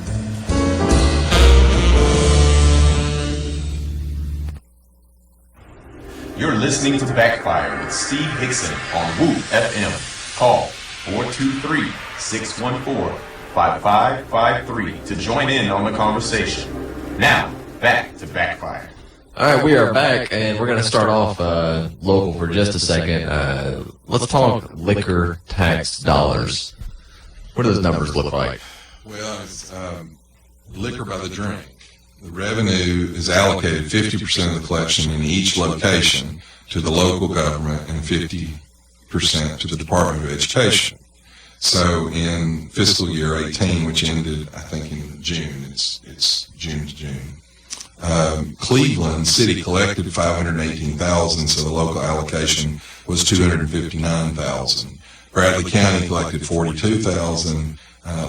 You're listening to Backfire with Steve Hickson on Woo FM. Call 423-614-5553 to join in on the conversation. Now, back to Backfire. All right, we are back, and we're going to start off local for just a second. Let's talk liquor tax dollars. What do those numbers look like? Well, it's liquor by the drink. The revenue is allocated 50% of the collection in each location to the local government and 50% to the Department of Education. So in fiscal year 18, which ended, I think, in June, it's June to June, Cleveland City collected $518,000, so the local allocation was $259,000. Bradley County collected $42,000.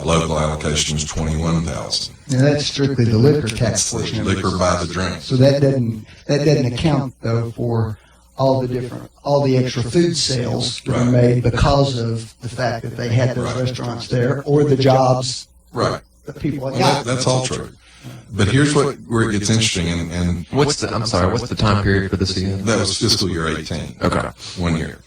Local allocation was $21,000. Now that's strictly the liquor tax portion of it. Liquor by the drink. So that doesn't account though for all the extra food sales that are made because of the fact that they had those restaurants there or the jobs that people had got. That's all true. But here's where it gets interesting. And what's the time period for this again? That was fiscal year 18. Okay. 1 year.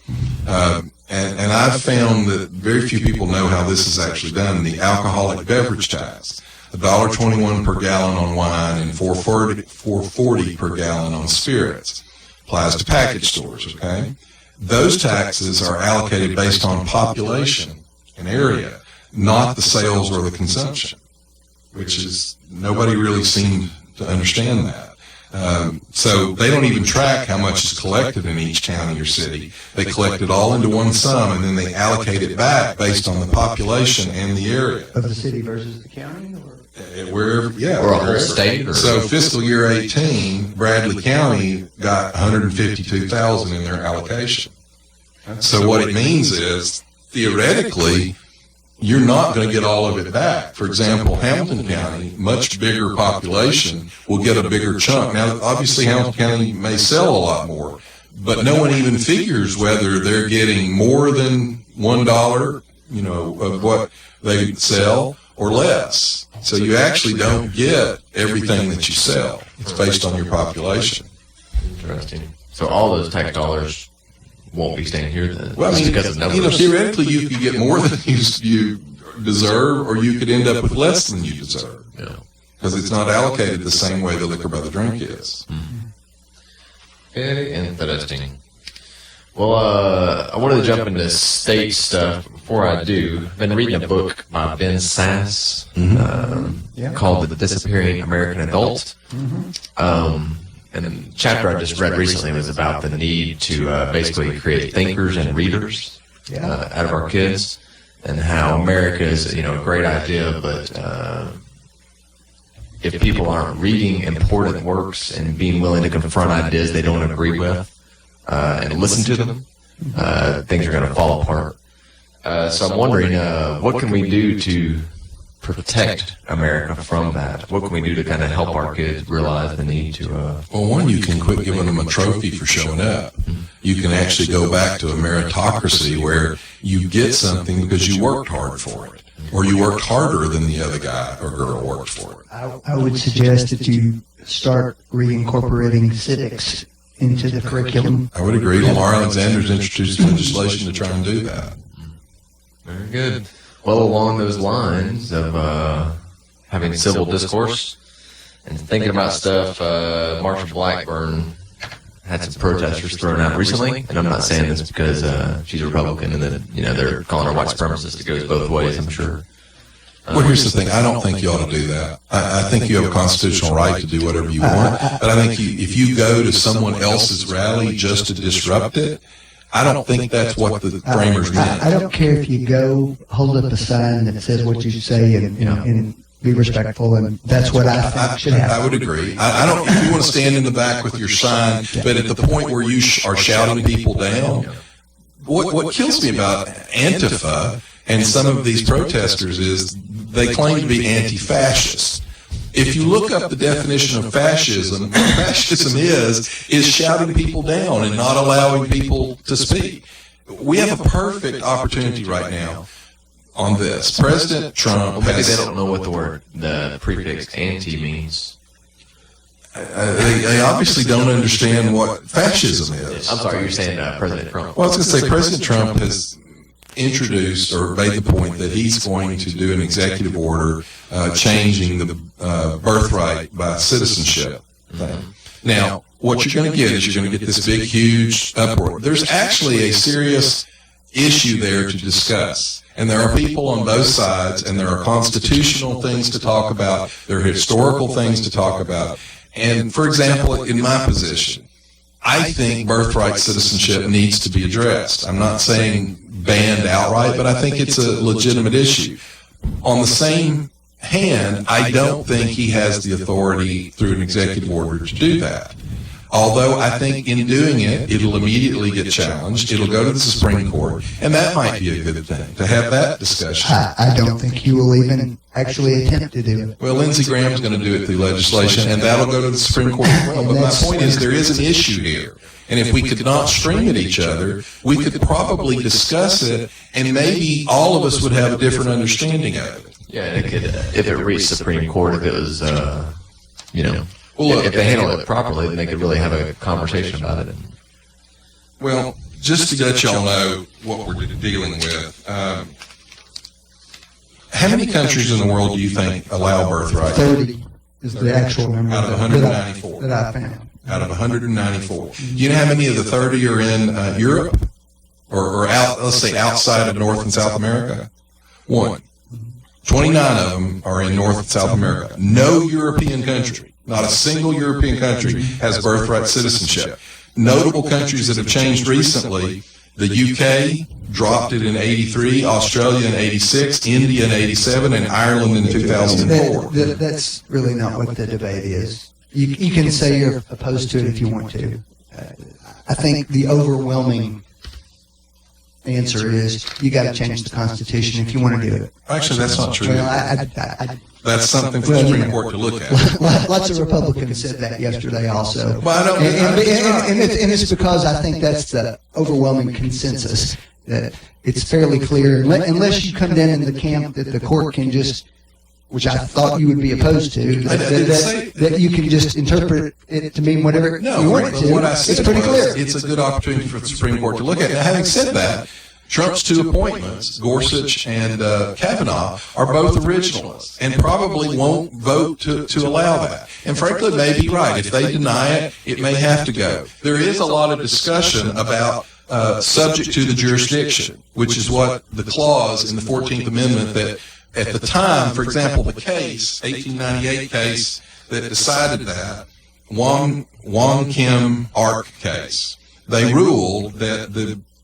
And I've found that very few people know how this is actually done. The alcoholic beverage tax, $1.21 per gallon on wine and $4.40 per gallon on spirits, applies to package stores, okay? Those taxes are allocated based on population and area, not the sales or the consumption, which is, nobody really seemed to understand that. So they don't even track how much is collected in each county or city. They collect it all into one sum, and then they allocate it back based on the population and the area. Of the city versus the county? Wherever, yeah. Or a whole state? So fiscal year 18, Bradley County got $152,000 in their allocation. So what it means is, theoretically, you're not going to get all of it back. For example, Hamilton County, much bigger population, will get a bigger chunk. Now, obviously, Hamilton County may sell a lot more, but no one even figures whether they're getting more than $1, of what they sell or less. So you actually don't get everything that you sell. It's based on your population. Interesting. So all those tax dollars won't be staying here then. Well, I mean, theoretically, you could get more than you deserve, or you could end up with less than you deserve. Yeah. Because it's not allocated the same way the liquor by the drink is. Mm-hmm. Very interesting. Well, I wanted to jump into state stuff. Before I do, I've been reading a book by Ben Sass called The Disappearing American Adult. And the chapter I just read recently was about the need to basically create thinkers and readers out of our kids, and how America is, a great idea, but if people aren't reading important works and being willing to confront ideas they don't agree with and listen to them, things are going to fall apart. So I'm wondering, what can we do to protect America from that? What can we do to kind of help our kids realize the need to... Well, one, you can quit giving them a trophy for showing up. You can actually go back to a meritocracy where you get something because you worked hard for it, or you worked harder than the other guy or girl worked for it. I would suggest that you start reincorporating civics into the curriculum. I would agree. Lamar Alexander's introduced legislation to try and do that. Very good. Well, along those lines of having civil discourse and thinking about stuff. Marsha Blackburn had some protesters thrown out recently, and I'm not saying this because she's a Republican and that they're calling her white supremacist. It goes both ways, I'm sure. Well, here's the thing. I don't think you ought to do that. I think you have a constitutional right to do whatever you want. But I think if you go to someone else's rally just to disrupt it, I don't think that's what the framers meant. I don't care if you go hold up a sign that says what you say and be respectful, and that's what I think should happen. I would agree. I don't. If you want to stand in the back with your sign, but at the point where you are shouting people down, what kills me about Antifa and some of these protesters is they claim to be anti-fascist. If you look up the definition of fascism, fascism is shouting people down and not allowing people to speak. We have a perfect opportunity right now on this. President Trump maybe they don't know what the prefix anti means. They obviously don't understand what fascism is. I'm sorry, you're saying President Trump. Well, I was going to say President Trump has introduced or made the point that he's going to do an executive order changing the birthright by citizenship thing. Now, what you're going to get is you're going to get this big, huge uproar. There's actually a serious issue there to discuss. And there are people on both sides, and there are constitutional things to talk about. There are historical things to talk about. And, for example, in my position, I think birthright citizenship needs to be addressed. I'm not saying banned outright, but I think it's a legitimate issue. On the same hand, I don't think he has the authority through an executive order to do that. Although I think in doing it, it'll immediately get challenged. It'll go to the Supreme Court, and that might be a good thing, to have that discussion. I don't think he will even actually attempt to do it. Well, Lindsey Graham's going to do it through legislation, and that'll go to the Supreme Court as well. But my point is there is an issue here. And if we could not scream at each other, we could probably discuss it, and maybe all of us would have a different understanding of it. Yeah, and it could, if it reached Supreme Court, if it was, Well, look, if they handle it properly, then they could really have a conversation about it. Well, just to let y'all know what we're dealing with, how many countries in the world do you think allow birthright? 30 is the actual number out of 194. that I found. Out of 194. Do you know how many of the 30 are in Europe? Or out, let's say outside of North and South America? 1. 29 of them are in North and South America. No European country, not a single European country, has birthright citizenship. Notable countries that have changed recently, the UK dropped it in 83, Australia in 86, India in 87, and Ireland in 2004. That's really not what the debate is. You can say you're opposed to it if you want to. I think the overwhelming answer is you got to change the Constitution if you want to do it. Actually, that's not true. Well, that's something for the Supreme Court to look at. Lots of Republicans said that yesterday also. Well, I don't, and it's because I think that's the overwhelming consensus. That it's fairly clear, unless you come down in the camp that the court can just, which I thought you would be opposed to, that you can just interpret it to mean whatever you want it to. What I said it's pretty clear. It's a good opportunity for the Supreme Court to look at. Now, having said that, Trump's 2 appointments, Gorsuch and Kavanaugh, are both originalists and probably won't vote to allow that. And frankly, they may be right. If they deny it, it may have to go. There is a lot of discussion about subject to the jurisdiction, which is what the clause in the 14th Amendment that at the time, for example, the case, 1898 case that decided that, Wong Kim Ark case, they ruled that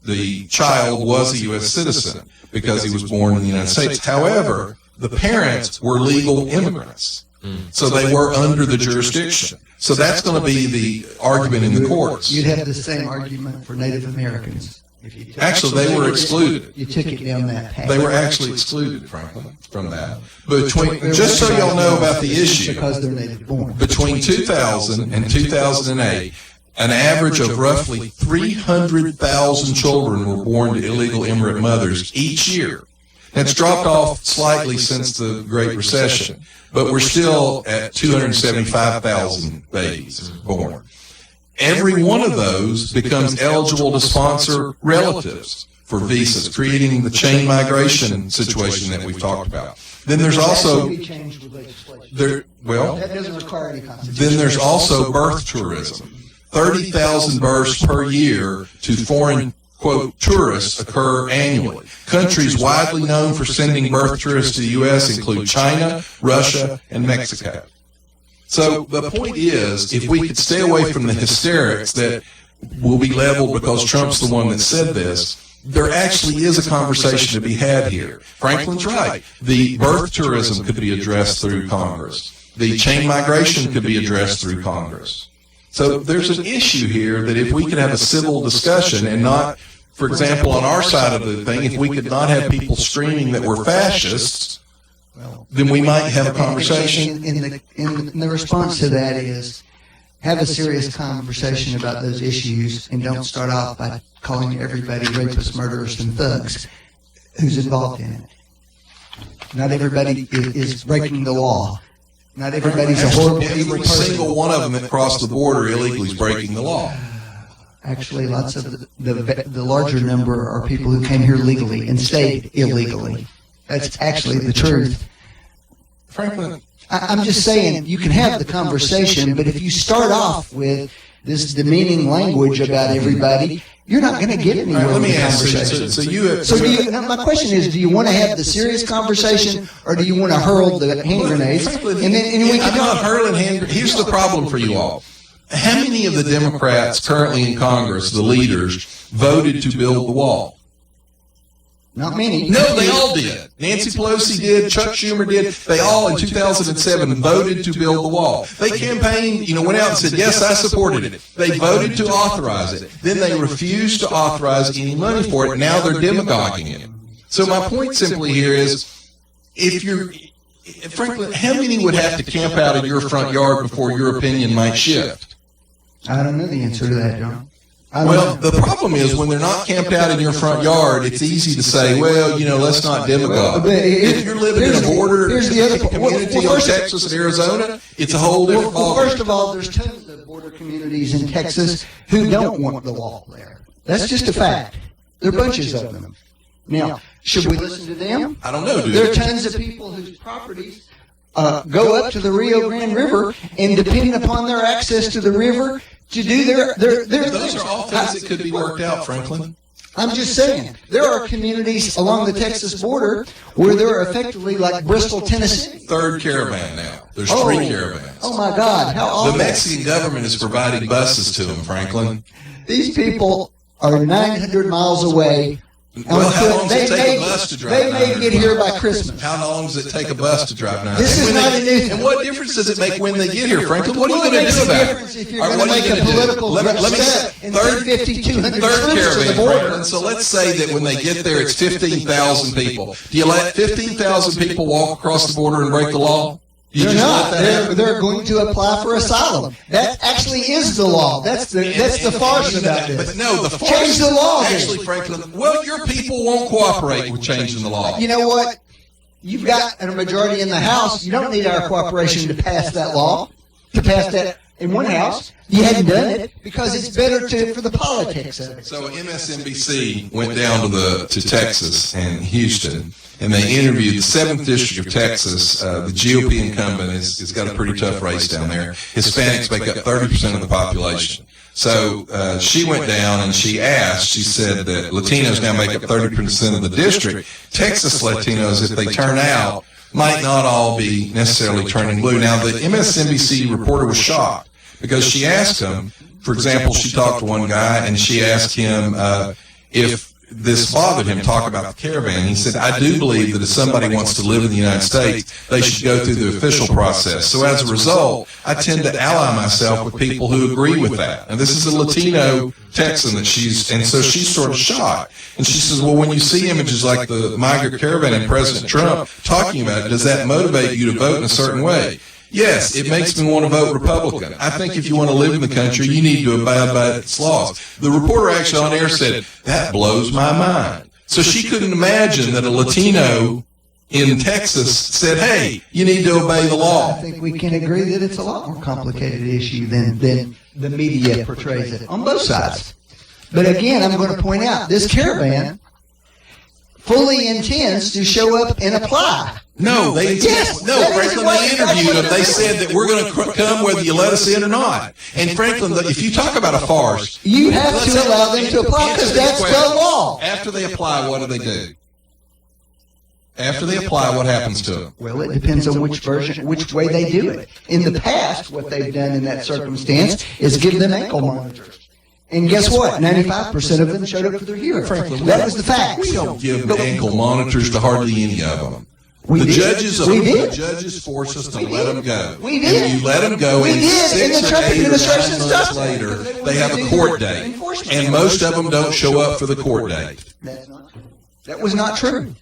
the child was a U.S. citizen because he was born in the United States. However, the parents were legal immigrants, so they were under the jurisdiction. So that's going to be the argument in the courts. You'd have the same argument for Native Americans. Actually, they were excluded. You took it down that path. They were actually excluded, frankly, from that. Just so y'all know about the issue, because they're native born. Between 2000 and 2008, an average of roughly 300,000 children were born to illegal immigrant mothers each year. It's dropped off slightly since the Great Recession, but we're still at 275,000 babies born. Every one of those becomes eligible to sponsor relatives for visas, creating the chain migration situation that we've talked about. Then there's also That should be changed with legislation. that doesn't require any constitution. then there's also birth tourism. 30,000 births per year to foreign, quote, tourists occur annually. Countries widely known for sending birth tourists to the U.S. include China, Russia, and Mexico. So the point is, if we could stay away from the hysterics that will be leveled because Trump's the one that said this, there actually is a conversation to be had here. Franklin's right. The birth tourism could be addressed through Congress. The chain migration could be addressed through Congress. So there's an issue here that if we could have a civil discussion and not, for example, on our side of the thing, if we could not have people screaming that we're fascists, then we might have a conversation. In the response to that is, have a serious conversation about those issues and don't start off by calling everybody rapists, murderers, and thugs who's involved in it. Not everybody is breaking the law. Not everybody's a horrible, evil Every person. single one of them that crossed the border illegally is breaking the law. Actually, lots of the larger number are people who came here legally and stayed illegally. That's actually the truth. Franklin, I'm just saying, you can have the conversation, but if you start off with this demeaning language about everybody, you're not going to get anywhere let with me the ask you. conversation. Now my question is, do you want to have the serious conversation, or do you want to hurl the hand grenades? I'm not hurling hand grenades. Here's the problem for you all. How many of the Democrats currently in Congress, the leaders, voted to build the wall? Not many. No, they all did. Nancy Pelosi did. Chuck Schumer did. They all, in 2007, voted to build the wall. They campaigned, went out and said, yes, I supported it. They voted to authorize it. Then they refused to authorize any money for it. Now they're demagoguing it. So my point simply here is, frankly, how many would have to camp out in your front yard before your opinion might shift? I don't know the answer to that, John. Well, the problem is when they're not camped out in your front yard, it's easy to say, well, let's not demagogue. If you're living in a border community of Texas and Arizona, it's a whole different ballgame. First of all, there's tons of border communities in Texas who don't want the wall there. That's just a fact. There are bunches of them. Now, should we listen to them? I don't know, dude. There are tons of people whose properties go up to the Rio Grande River and depend upon their access to the river to do their Those are all things that could be worked out, Franklin. I'm just saying, there are communities along the Texas border where they're effectively like Bristol, Tennessee. Third caravan now. There's 3 caravans. Oh my God, how awful. The Mexican government is providing buses to them, Franklin. These people are 900 miles away. Well, how long does it take a bus to drive? They may get here by Christmas. How long does it take a bus to drive 900? This is not a new thing. And what difference does it make when they get here, Franklin? What are you going to do about it? If you're going to make a political step in 150, 200 third trips to the caravan, border. Franklin. So let's say that when they get there, it's 15,000 people. Do you let 15,000 people walk across the border and break the law? They're not. They're going to apply for asylum. That actually is the law. That's the farce about this. But no, the farce. Change the law. Actually, Franklin, well, your people won't cooperate with changing the law. You know what? You've got a majority in the House. You don't need our cooperation to pass that law. To pass that in one House. You hadn't done it because it's better for the politics of it. So MSNBC went down to Texas and Houston, and they interviewed the 7th District of Texas. The GOP incumbent has got a pretty tough race down there. Hispanics make up 30% of the population. So she went down and she said that Latinos now make up 30% of the district. Texas Latinos, if they turn out, might not all be necessarily turning blue. Now, the MSNBC reporter was shocked because she asked him, for example, she talked to one guy and she asked him if this bothered him, talk about the caravan. He said, I do believe that if somebody wants to live in the United States, they should go through the official process. So as a result, I tend to ally myself with people who agree with that. And this is a Latino Texan and so she's sort of shocked. And she says, well, when you see images like the migrant caravan and President Trump talking about it, does that motivate you to vote in a certain way? Yes, it makes me want to vote Republican. I think if you want to live in the country, you need to abide by its laws. The reporter actually on air said, that blows my mind. So she couldn't imagine that a Latino in Texas said, hey, you need to obey the law. I think we can agree that it's a lot more complicated issue than the media portrays it on both sides. But again, I'm going to point out, this caravan fully intends to show up and apply No, they Franklin, they interviewed them. They said that we're going to come whether you let us in or not. And Franklin, if you talk about a farce, you have to allow them to apply because that's the law. After they apply, what do? After they apply, what happens to them? Well, it depends on which way they do it. In the past, what they've done in that circumstance is give them ankle monitors. And guess what? 95% of them showed up for their hearing. Franklin, that was the fact. We don't give ankle monitors to hardly any of them. The judges force us to let them go. We did. And you let them go, and 6 or 8 or 9 months later, they have a court date. And most of them don't show up for the court date. That's not true. That was not true.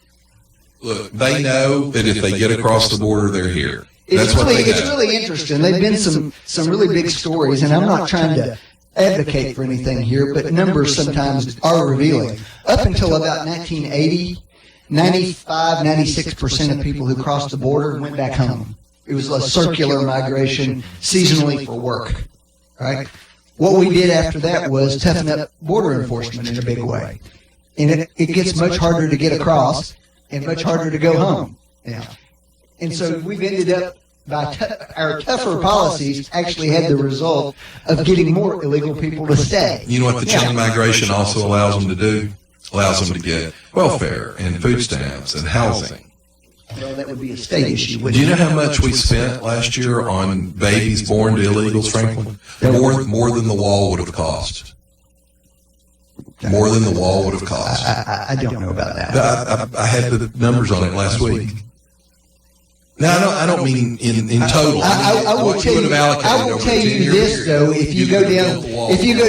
Look, they know that if they get across the border, they're here. It's really interesting. They've been some really big stories, and I'm not trying to advocate for anything here, but numbers sometimes are revealing. Up until about 1980, 95, 96% of people who crossed the border went back home. It was a circular migration seasonally for work. Right? What we did after that was toughen up border enforcement in a big way. And it gets much harder to get across and much harder to go home. Yeah. And so we've ended up, by our tougher policies, actually had the result of getting more illegal people to stay. You know what the chain migration also allows them to do? Allows them to get welfare and food stamps and housing. Well, that would be a state issue. Do you know how much we spent last year on babies born to illegals, Franklin? More than the wall would have cost. More than the wall would have cost. I don't know about that. I had the numbers on it last week. Now, I don't mean in total. I will tell you this though: if you go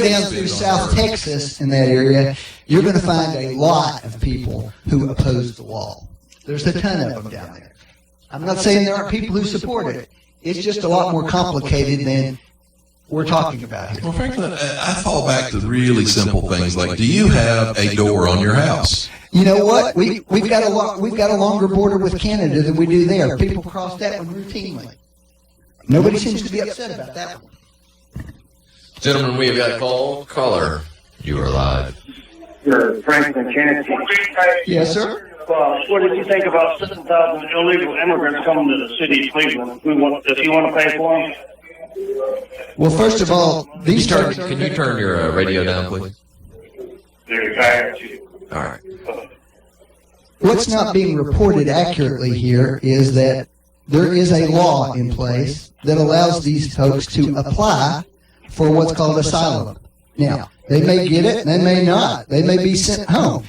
down through South Texas in that area, you're going to find a lot of people who oppose the wall. There's a ton of them down there. I'm not saying there aren't people who support it. It's just a lot more complicated than we're talking about here. Well, Franklin, I fall back to really simple things like: do you have a door on your house? You know what? We've got a longer border with Canada than we do there. People cross that one routinely. Nobody seems to be upset about that one. Gentlemen, we have got a caller. You are live. Franklin Kennedy. Yes, sir. What did you think about 7,000 illegal immigrants coming to the city of Cleveland? Does he want to pay for them? Well, first of all, these Can you turn your radio down, please? All right. What's not being reported accurately here is that there is a law in place that allows these folks to apply for what's called asylum. Now, they may get it, they may not. They may be sent home.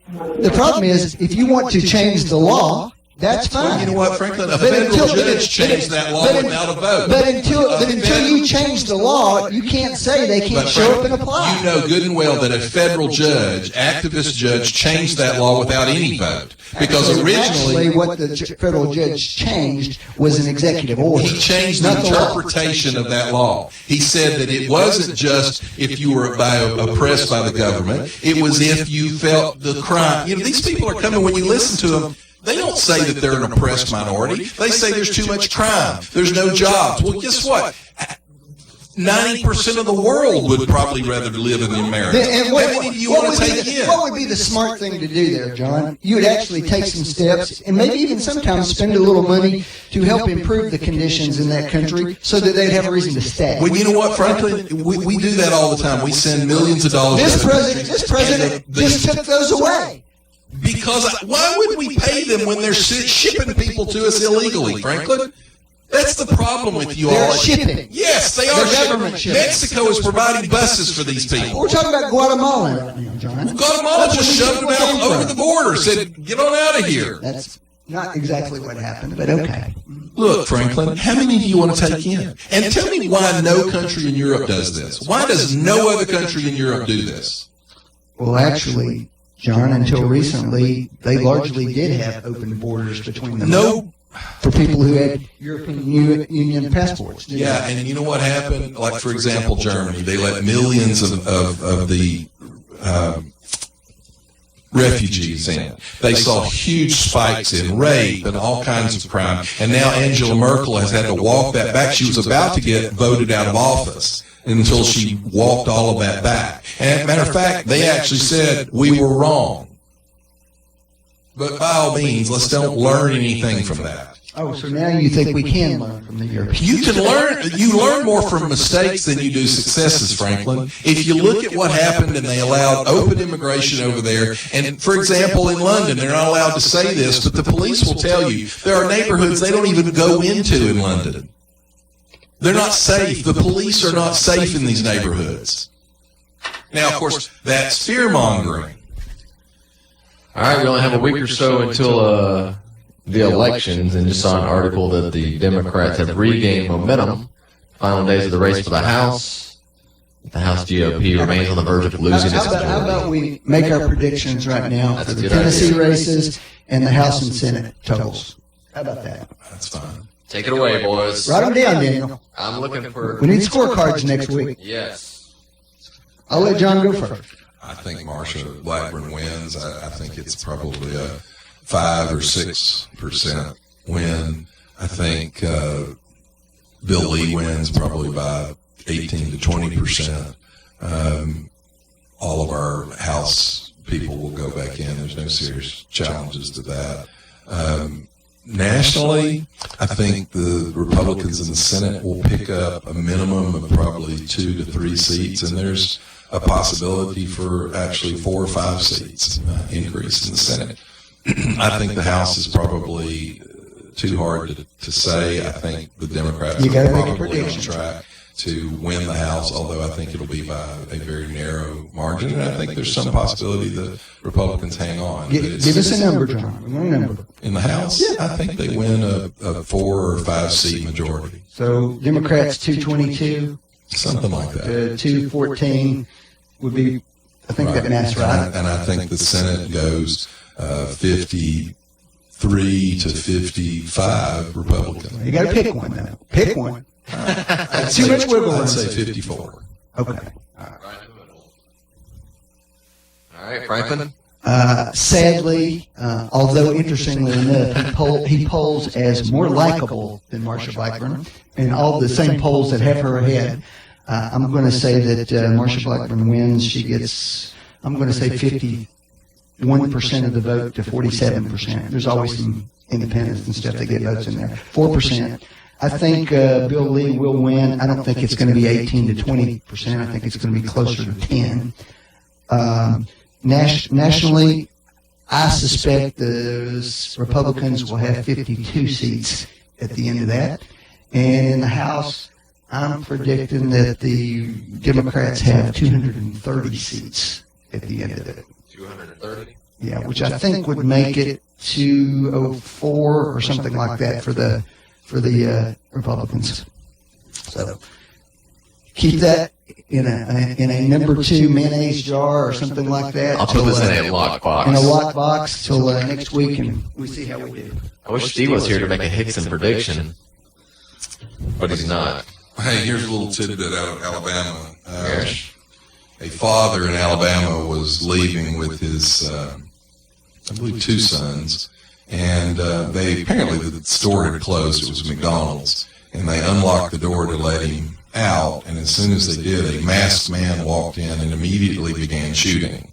The problem is, if you want to change the law, that's fine. Well, you know what, Franklin? A federal judge changed that law without a vote. But until you change the law, you can't say they can't show up and apply. You know good and well that a federal judge, activist judge, changed that law without any vote. Because originally, what the federal judge changed was an executive order. He changed the interpretation of that law. He said that it wasn't just if you were oppressed by the government. It was if you felt the crime. You know, these people are coming, when you listen to them, they don't say that they're an oppressed minority. They say there's too much crime. There's no jobs. Well, guess what? 90% of the world would probably rather live in America. How many do you want to take in? What would be the smart thing to do there, John? You would actually take some steps and maybe even sometimes spend a little money to help improve the conditions in that country so that they'd have a reason to stay. Well, you know what, Franklin? We do that all the time. We send millions of dollars. This president just took those away. Because why would we pay them when they're shipping people to us illegally, Franklin? That's the problem with you all. They're shipping. Yes, they are shipping. Mexico is providing buses for these people. We're talking about Guatemala right now, John. Guatemala just shoved them out over the border, said, get on out of here. That's not exactly what happened, but okay. Look, Franklin, how many do you want to take in? And tell me why no country in Europe does this. Why does no other country in Europe do this? Well, actually, John, until recently, they largely did have open borders between them. No. For people who had European Union passports. Yeah, and you know what happened? Like, for example, Germany. They let millions of the refugees in. They saw huge spikes in rape and all kinds of crime. And now Angela Merkel has had to walk that back. She was about to get voted out of office until she walked all of that back. And as a matter of fact, they actually said, we were wrong. But by all means, let's don't learn anything from that. Oh, so now you think we can learn from the Europeans? You can learn. You learn more from mistakes than you do successes, Franklin. If you look at what happened and they allowed open immigration over there, and for example, in London, they're not allowed to say this, but the police will tell you there are neighborhoods they don't even go into in London. They're not safe. The police are not safe in these neighborhoods. Now, of course, that's fear-mongering. All right, we only have a week or so until the elections, and just saw an article that the Democrats have regained momentum. Final days of the race for the House. The House GOP remains on the verge of losing its majority. How about we make our predictions right now for the Tennessee races and the House and Senate totals? How about that? That's fine. Take it away, boys. Write them down, Daniel. I'm looking for... We need scorecards next week. Yes. I'll let John go first. I think Marsha Blackburn wins. I think it's probably a 5 or 6% win. I think Bill Lee wins probably by 18 to 20%. All of our House people will go back in. There's no serious challenges to that. Nationally, I think the Republicans in the Senate will pick up a minimum of probably 2 to 3 seats, and there's a possibility for actually 4 or 5 seats increase in the Senate. I think the House is probably too hard to say. I think the Democrats are probably on track to win the House, although I think it'll be by a very narrow margin. And I think there's some possibility the Republicans hang on. Give us a number, John. One number. In the House, I think they win a 4 or 5 seat majority. So Democrats 222. Something like that. 214 would be, I think that math's right. And I think the Senate goes 53 to 55 Republican. You got to pick one, though. Pick one. Too much wiggle room. I'd say 54. Okay. All right, Franklin? Sadly, although interestingly enough, he polls as more likable than Marsha Blackburn, and all the same polls that have her ahead. I'm going to say that Marsha Blackburn wins. She gets, I'm going to say 51% of the vote to 47%. There's always some independents and stuff that get votes in there. 4%. I think Bill Lee will win. I don't think it's going to be 18 to 20%. I think it's going to be closer to 10. Nationally, I suspect the Republicans will have 52 seats at the end of that. And in the House, I'm predicting that the Democrats have 230 seats at the end of it. 230? Yeah, which I think would make it 204 or something like that for the Republicans. So keep that in a number 2 mayonnaise jar or something like that. I'll put this in a lockbox. In a lockbox till next week, and we see how we do. I wish Steve was here to make a Hickson prediction, but he's not. Hey, here's a little tidbit out of Alabama. A father in Alabama was leaving with his, I believe, 2 sons, and they apparently the store had closed. It was McDonald's, and they unlocked the door to let him out. And as soon as they did, a masked man walked in and immediately began shooting.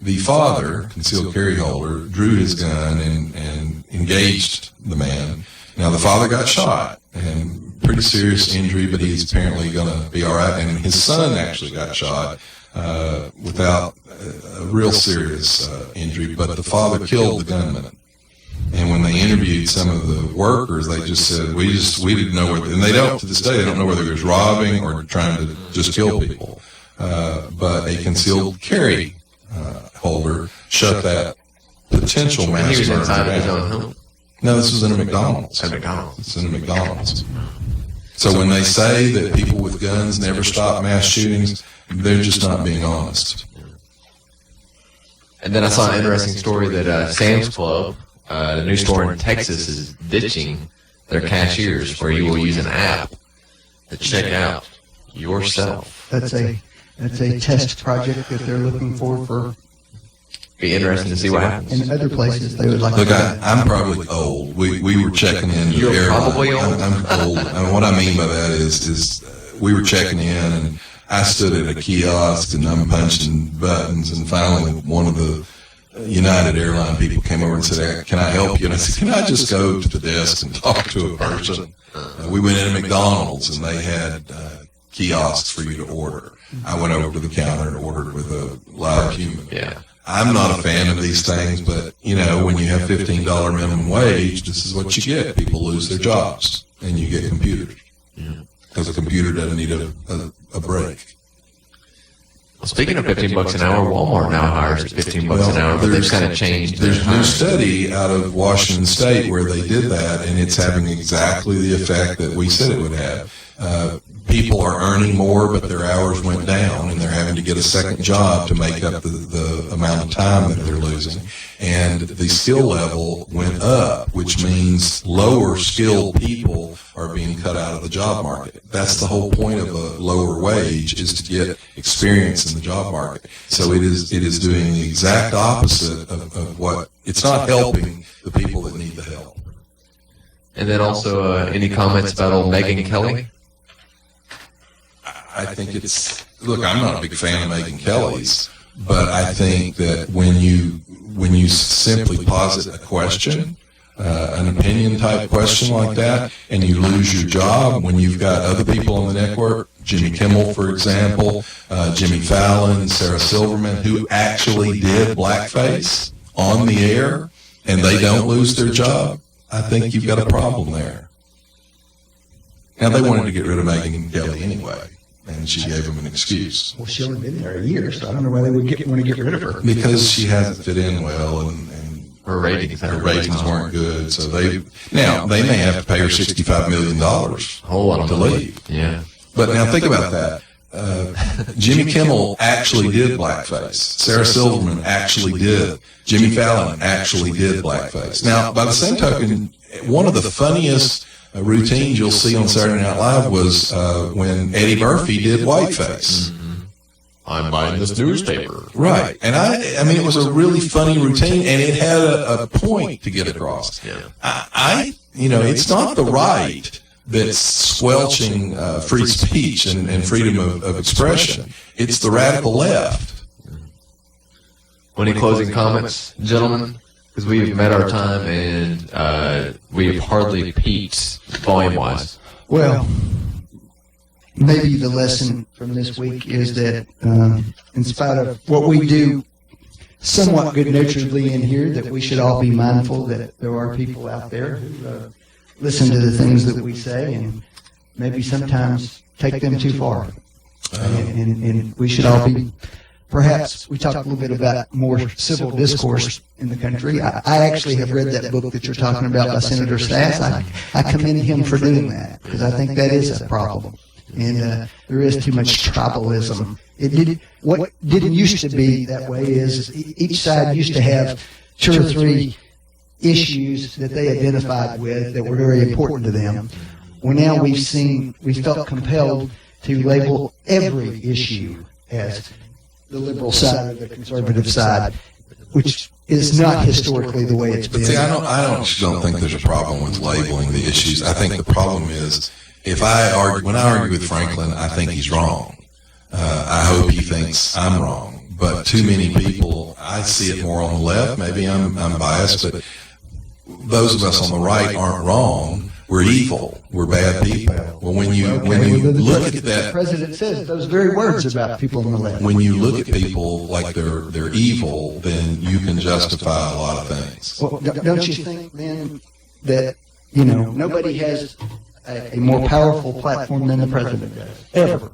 The father, concealed carry holder, drew his gun and engaged the man. Now the father got shot, and pretty serious injury, but he's apparently going to be all right. And his son actually got shot without a real serious injury, but the father killed the gunman. And when they interviewed some of the workers, they just said, we didn't know whether, and they don't, to this day, they don't know whether he was robbing or trying to just kill people. But a concealed carry holder shut that potential mass He was murder inside of his down. own home? No, this was in a McDonald's. At McDonald's. It's in a McDonald's. So when they say that people with guns never stop mass shootings, they're just not being honest. And then I saw an interesting story that Sam's Club, the new store in Texas, is ditching their cashiers, where you will use an app to check out yourself. That's a test project that they're looking for. Be interesting to see what happens. In other places, they would like Look, to. I'm probably old. We were checking in. You're probably old. I'm old. And what I mean by that is we were checking in, and I stood at a kiosk and I'm punching buttons, and finally one of the United Airline people came over and said, "Can I help you?" And I said, "Can I just go to the desk and talk to a person?" We went into McDonald's and they had kiosks for you to order. I went over to the counter and ordered with a live human. Yeah. I'm not a fan of these things, but, you know, when you have $15 minimum wage, this is what you get. People lose their jobs, and you get computers. Because a computer doesn't need a break. Well, speaking of $15 an hour, Walmart now hires at $15 an hour, but they've kind of changed. There's a new study out of Washington State where they did that, and it's having exactly the effect that we said it would have. People are earning more, but their hours went down, and they're having to get a second job to make up the amount of time that they're losing. And the skill level went up, which means lower skilled people are being cut out of the job market. That's the whole point of a lower wage, is to get experience in the job market. So it is doing the exact opposite of what, it's not helping the people that need the help. And then also, any comments about old Megyn Kelly? I think look, I'm not a big fan of Megyn Kelly's, but I think that when you simply posit a question, an opinion type question like that, and you lose your job when you've got other people on the network, Jimmy Kimmel, for example, Jimmy Fallon, Sarah Silverman, who actually did blackface on the air, and they don't lose their job, I think you've got a problem there. Now, they wanted to get rid of Megyn Kelly anyway, and she gave them an excuse. Well, she only been there a year, so I don't know why they would want to get rid of her. Because she hasn't fit in well, and her ratings weren't good. So they may have to pay her $65 million to leave. Yeah. But now think about that. Jimmy Kimmel actually did blackface. Sarah Silverman actually did. Jimmy Fallon actually did blackface. Now, by the same token, one of the funniest routines you'll see on Saturday Night Live was when Eddie Murphy did whiteface. I'm buying this newspaper. Right. And I mean, it was a really funny routine, and it had a point to get across. Yeah. It's not the right that's squelching free speech and freedom of expression. It's the radical left. Any closing comments, gentlemen? Because we've met our time, and we've hardly peaked volume-wise. Well, maybe the lesson from this week is that in spite of what we do somewhat good-naturedly in here, that we should all be mindful that there are people out there who listen to the things that we say and maybe sometimes take them too far. And we should all be, perhaps, we talked a little bit about more civil discourse in the country. I actually have read that book that you're talking about by Senator Sass. I commend him for doing that, because I think that is a problem. And there is too much tribalism. What didn't used to be that way is each side used to have 2 or 3 issues that they identified with that were very important to them. Well, now we felt compelled to label every issue as the liberal side or the conservative side, which is not historically the way it's been. But see, I don't think there's a problem with labeling the issues. I think the problem is when I argue with Franklin, I think he's wrong. I hope he thinks I'm wrong. But too many people, I see it more on the left. Maybe I'm biased, but those of us on the right aren't wrong. We're evil. We're bad people. Well, when you look at that, the president says those very words about people on the left. When you look at people like they're evil, then you can justify a lot of things. Well, don't you think then that nobody has a more powerful platform than the president does ever?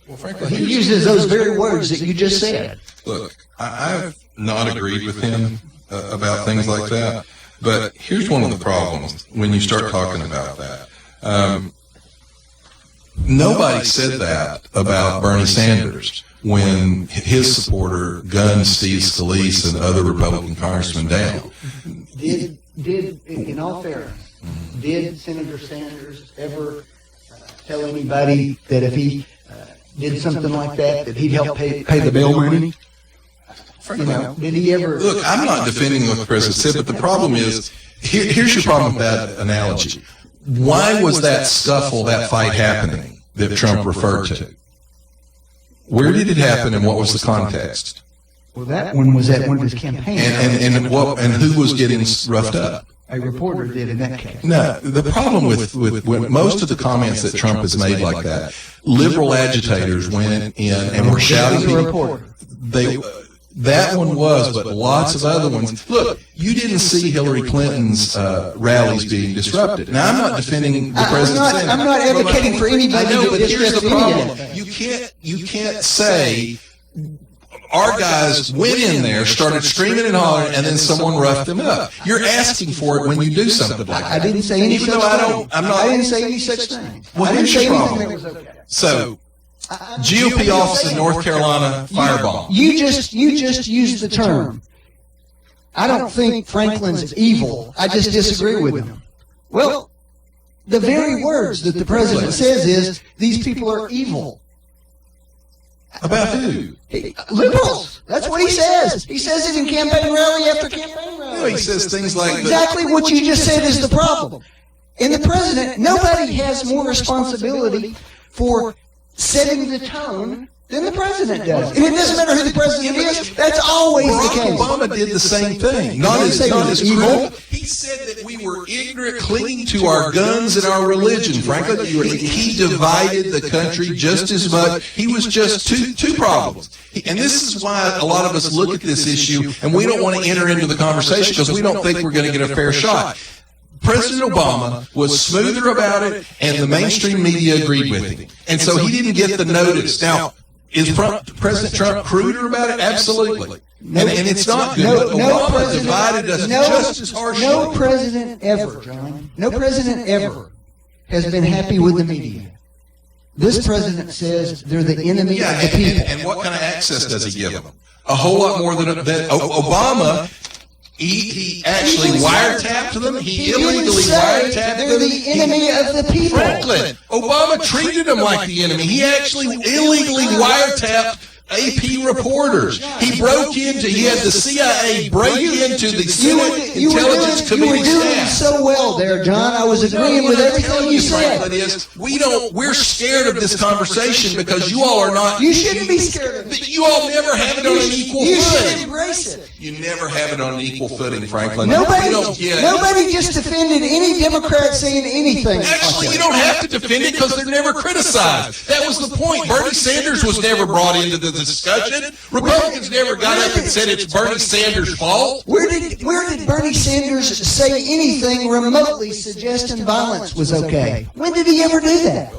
Well, frankly, he uses those very words that you just said. Look, I've not agreed with him about things like that. But here's one of the problems when you start talking about that. Nobody said that about Bernie Sanders when his supporter gunned Steve Scalise and other Republican congressmen down. Did in all fairness, did Senator Sanders ever tell anybody that if he did something like that he'd help pay the bail money? Did he ever? Look, I'm not defending what the president said, but the problem is, here's your problem with that analogy. Why was that scuffle, that fight happening that Trump referred to? Where did it happen and what was the context? Well, that one was at one of his campaigns. And who was getting roughed up? A reporter did in that case. No, the problem with most of the comments that Trump has made like that, liberal agitators went in and were shouting. That one was, but lots of other ones. Look, you didn't see Hillary Clinton's rallies being disrupted. Now, I'm not defending the president. I'm not advocating for anybody to disrupt the problem. You can't say our guys went in there, started screaming and hollering, and then someone roughed them up. You're asking for it when you do something like that. I didn't say any such thing. I didn't say any such thing. Well, here's your problem. So, GOP office in North Carolina firebomb. You just used the term. I don't think Franklin's evil. I just disagree with him. Well, the very words that the president says is, these people are evil. About who? Liberals. That's what he says. He says it in campaign rally after campaign rally. No, he says things like exactly what you just said is the problem. And the president, nobody has more responsibility for setting the tone than the president does. And it doesn't matter who the president is, that's always the case. Obama did the same thing. Not as evil. He said that we were ignorant, clinging to our guns and our religion. Frankly, he divided the country just as much. He was just two problems. And this is why a lot of us look at this issue and we don't want to enter into the conversation because we don't think we're going to get a fair shot. President Obama was smoother about it, and the mainstream media agreed with him. And so he didn't get the notice. Now, is President Trump cruder about it? Absolutely. And it's not good. Obama divided us just as harshly. No president ever, John, no president ever has been happy with the media. This president says they're the enemy of the people. And what kind of access does he give them? A whole lot more than Obama. He actually wiretapped them. He illegally wiretapped them. They're the enemy of the people. Franklin, Obama treated them like the enemy. He actually illegally wiretapped AP reporters. He broke into, he had the CIA break into the Senate Intelligence Committee staff. You were doing so well there, John. I was agreeing with everything you said. We're scared of this conversation because you all are not. You shouldn't be scared of it. You all never have it on an equal footing. You should embrace it. You never have it on an equal footing, Franklin. Nobody just defended any Democrat saying anything. Actually, you don't have to defend it because they're never criticized. That was the point. Bernie Sanders was never brought into the discussion. Republicans never got up and said it's Bernie Sanders' fault. Where did Bernie Sanders say anything remotely suggesting violence was okay? When did he ever do that?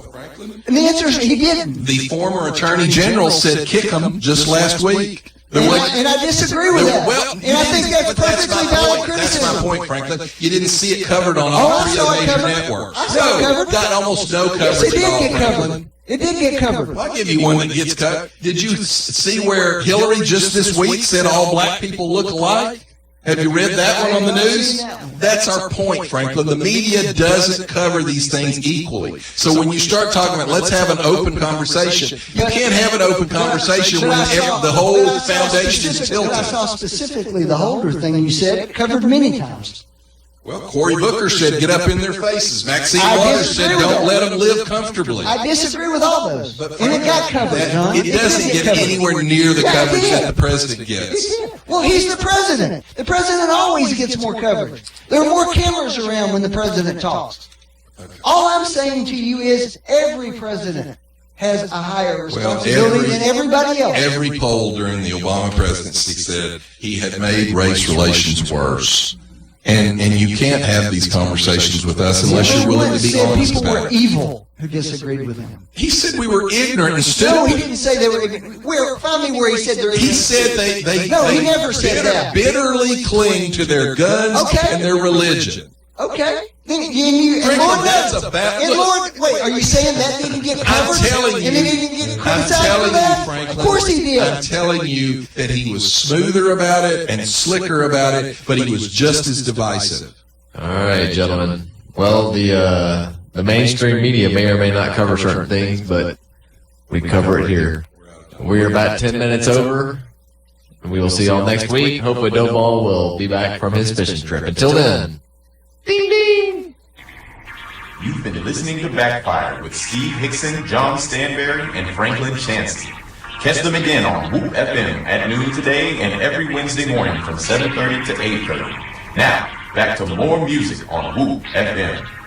And the answer is he didn't. The former Attorney General said kick him just last week. And I disagree with that. And I think that's perfectly valid criticism. That's my point, Franklin. You didn't see it covered on all three of the major networks. Got almost no coverage at all, Franklin. It did get covered. I'll give you one that gets covered. Did you see where Hillary just this week said all black people look alike? Have you read that one on the news? That's our point, Franklin. The media doesn't cover these things equally. So when you start talking about let's have an open conversation, you can't have an open conversation when the whole foundation is tilted. I saw specifically the Holder thing you said covered many times. Well, Cory Booker said get up in their faces. Maxine Waters said don't let them live comfortably. I disagree with all those. And it got covered, John. It doesn't get anywhere near the coverage that the president gets. Well, he's the president. The president always gets more coverage. There are more cameras around when the president talks. All I'm saying to you is every president has a higher responsibility than everybody else. Every poll during the Obama presidency said he had made race relations worse. And you can't have these conversations with us unless you're willing to be honest about it. People were evil who disagreed with him. He said we were ignorant and stupid. No, he didn't say they were ignorant. Find me where he said they're ignorant. He said they he never said that. Bitterly cling to their guns and their religion. Okay. Wait, are you saying that didn't get covered? I'm telling you. And he didn't get criticized for that? Franklin. Of course he did. I'm telling you that he was smoother about it and slicker about it, but he was just as divisive. All right, gentlemen. Well, the mainstream media may or may not cover certain things, but we cover it here. We're about 10 minutes over. We will see y'all next week. Hopefully Doughball will be back from his fishing trip. Until then. Ding, ding. You've been listening to Backfire with Steve Hickson, John Stanberry, and Franklin Chansky. Catch them again on Whoop FM at noon today and every Wednesday morning from 7:30 to 8:30. Now, back to more music on Whoop FM.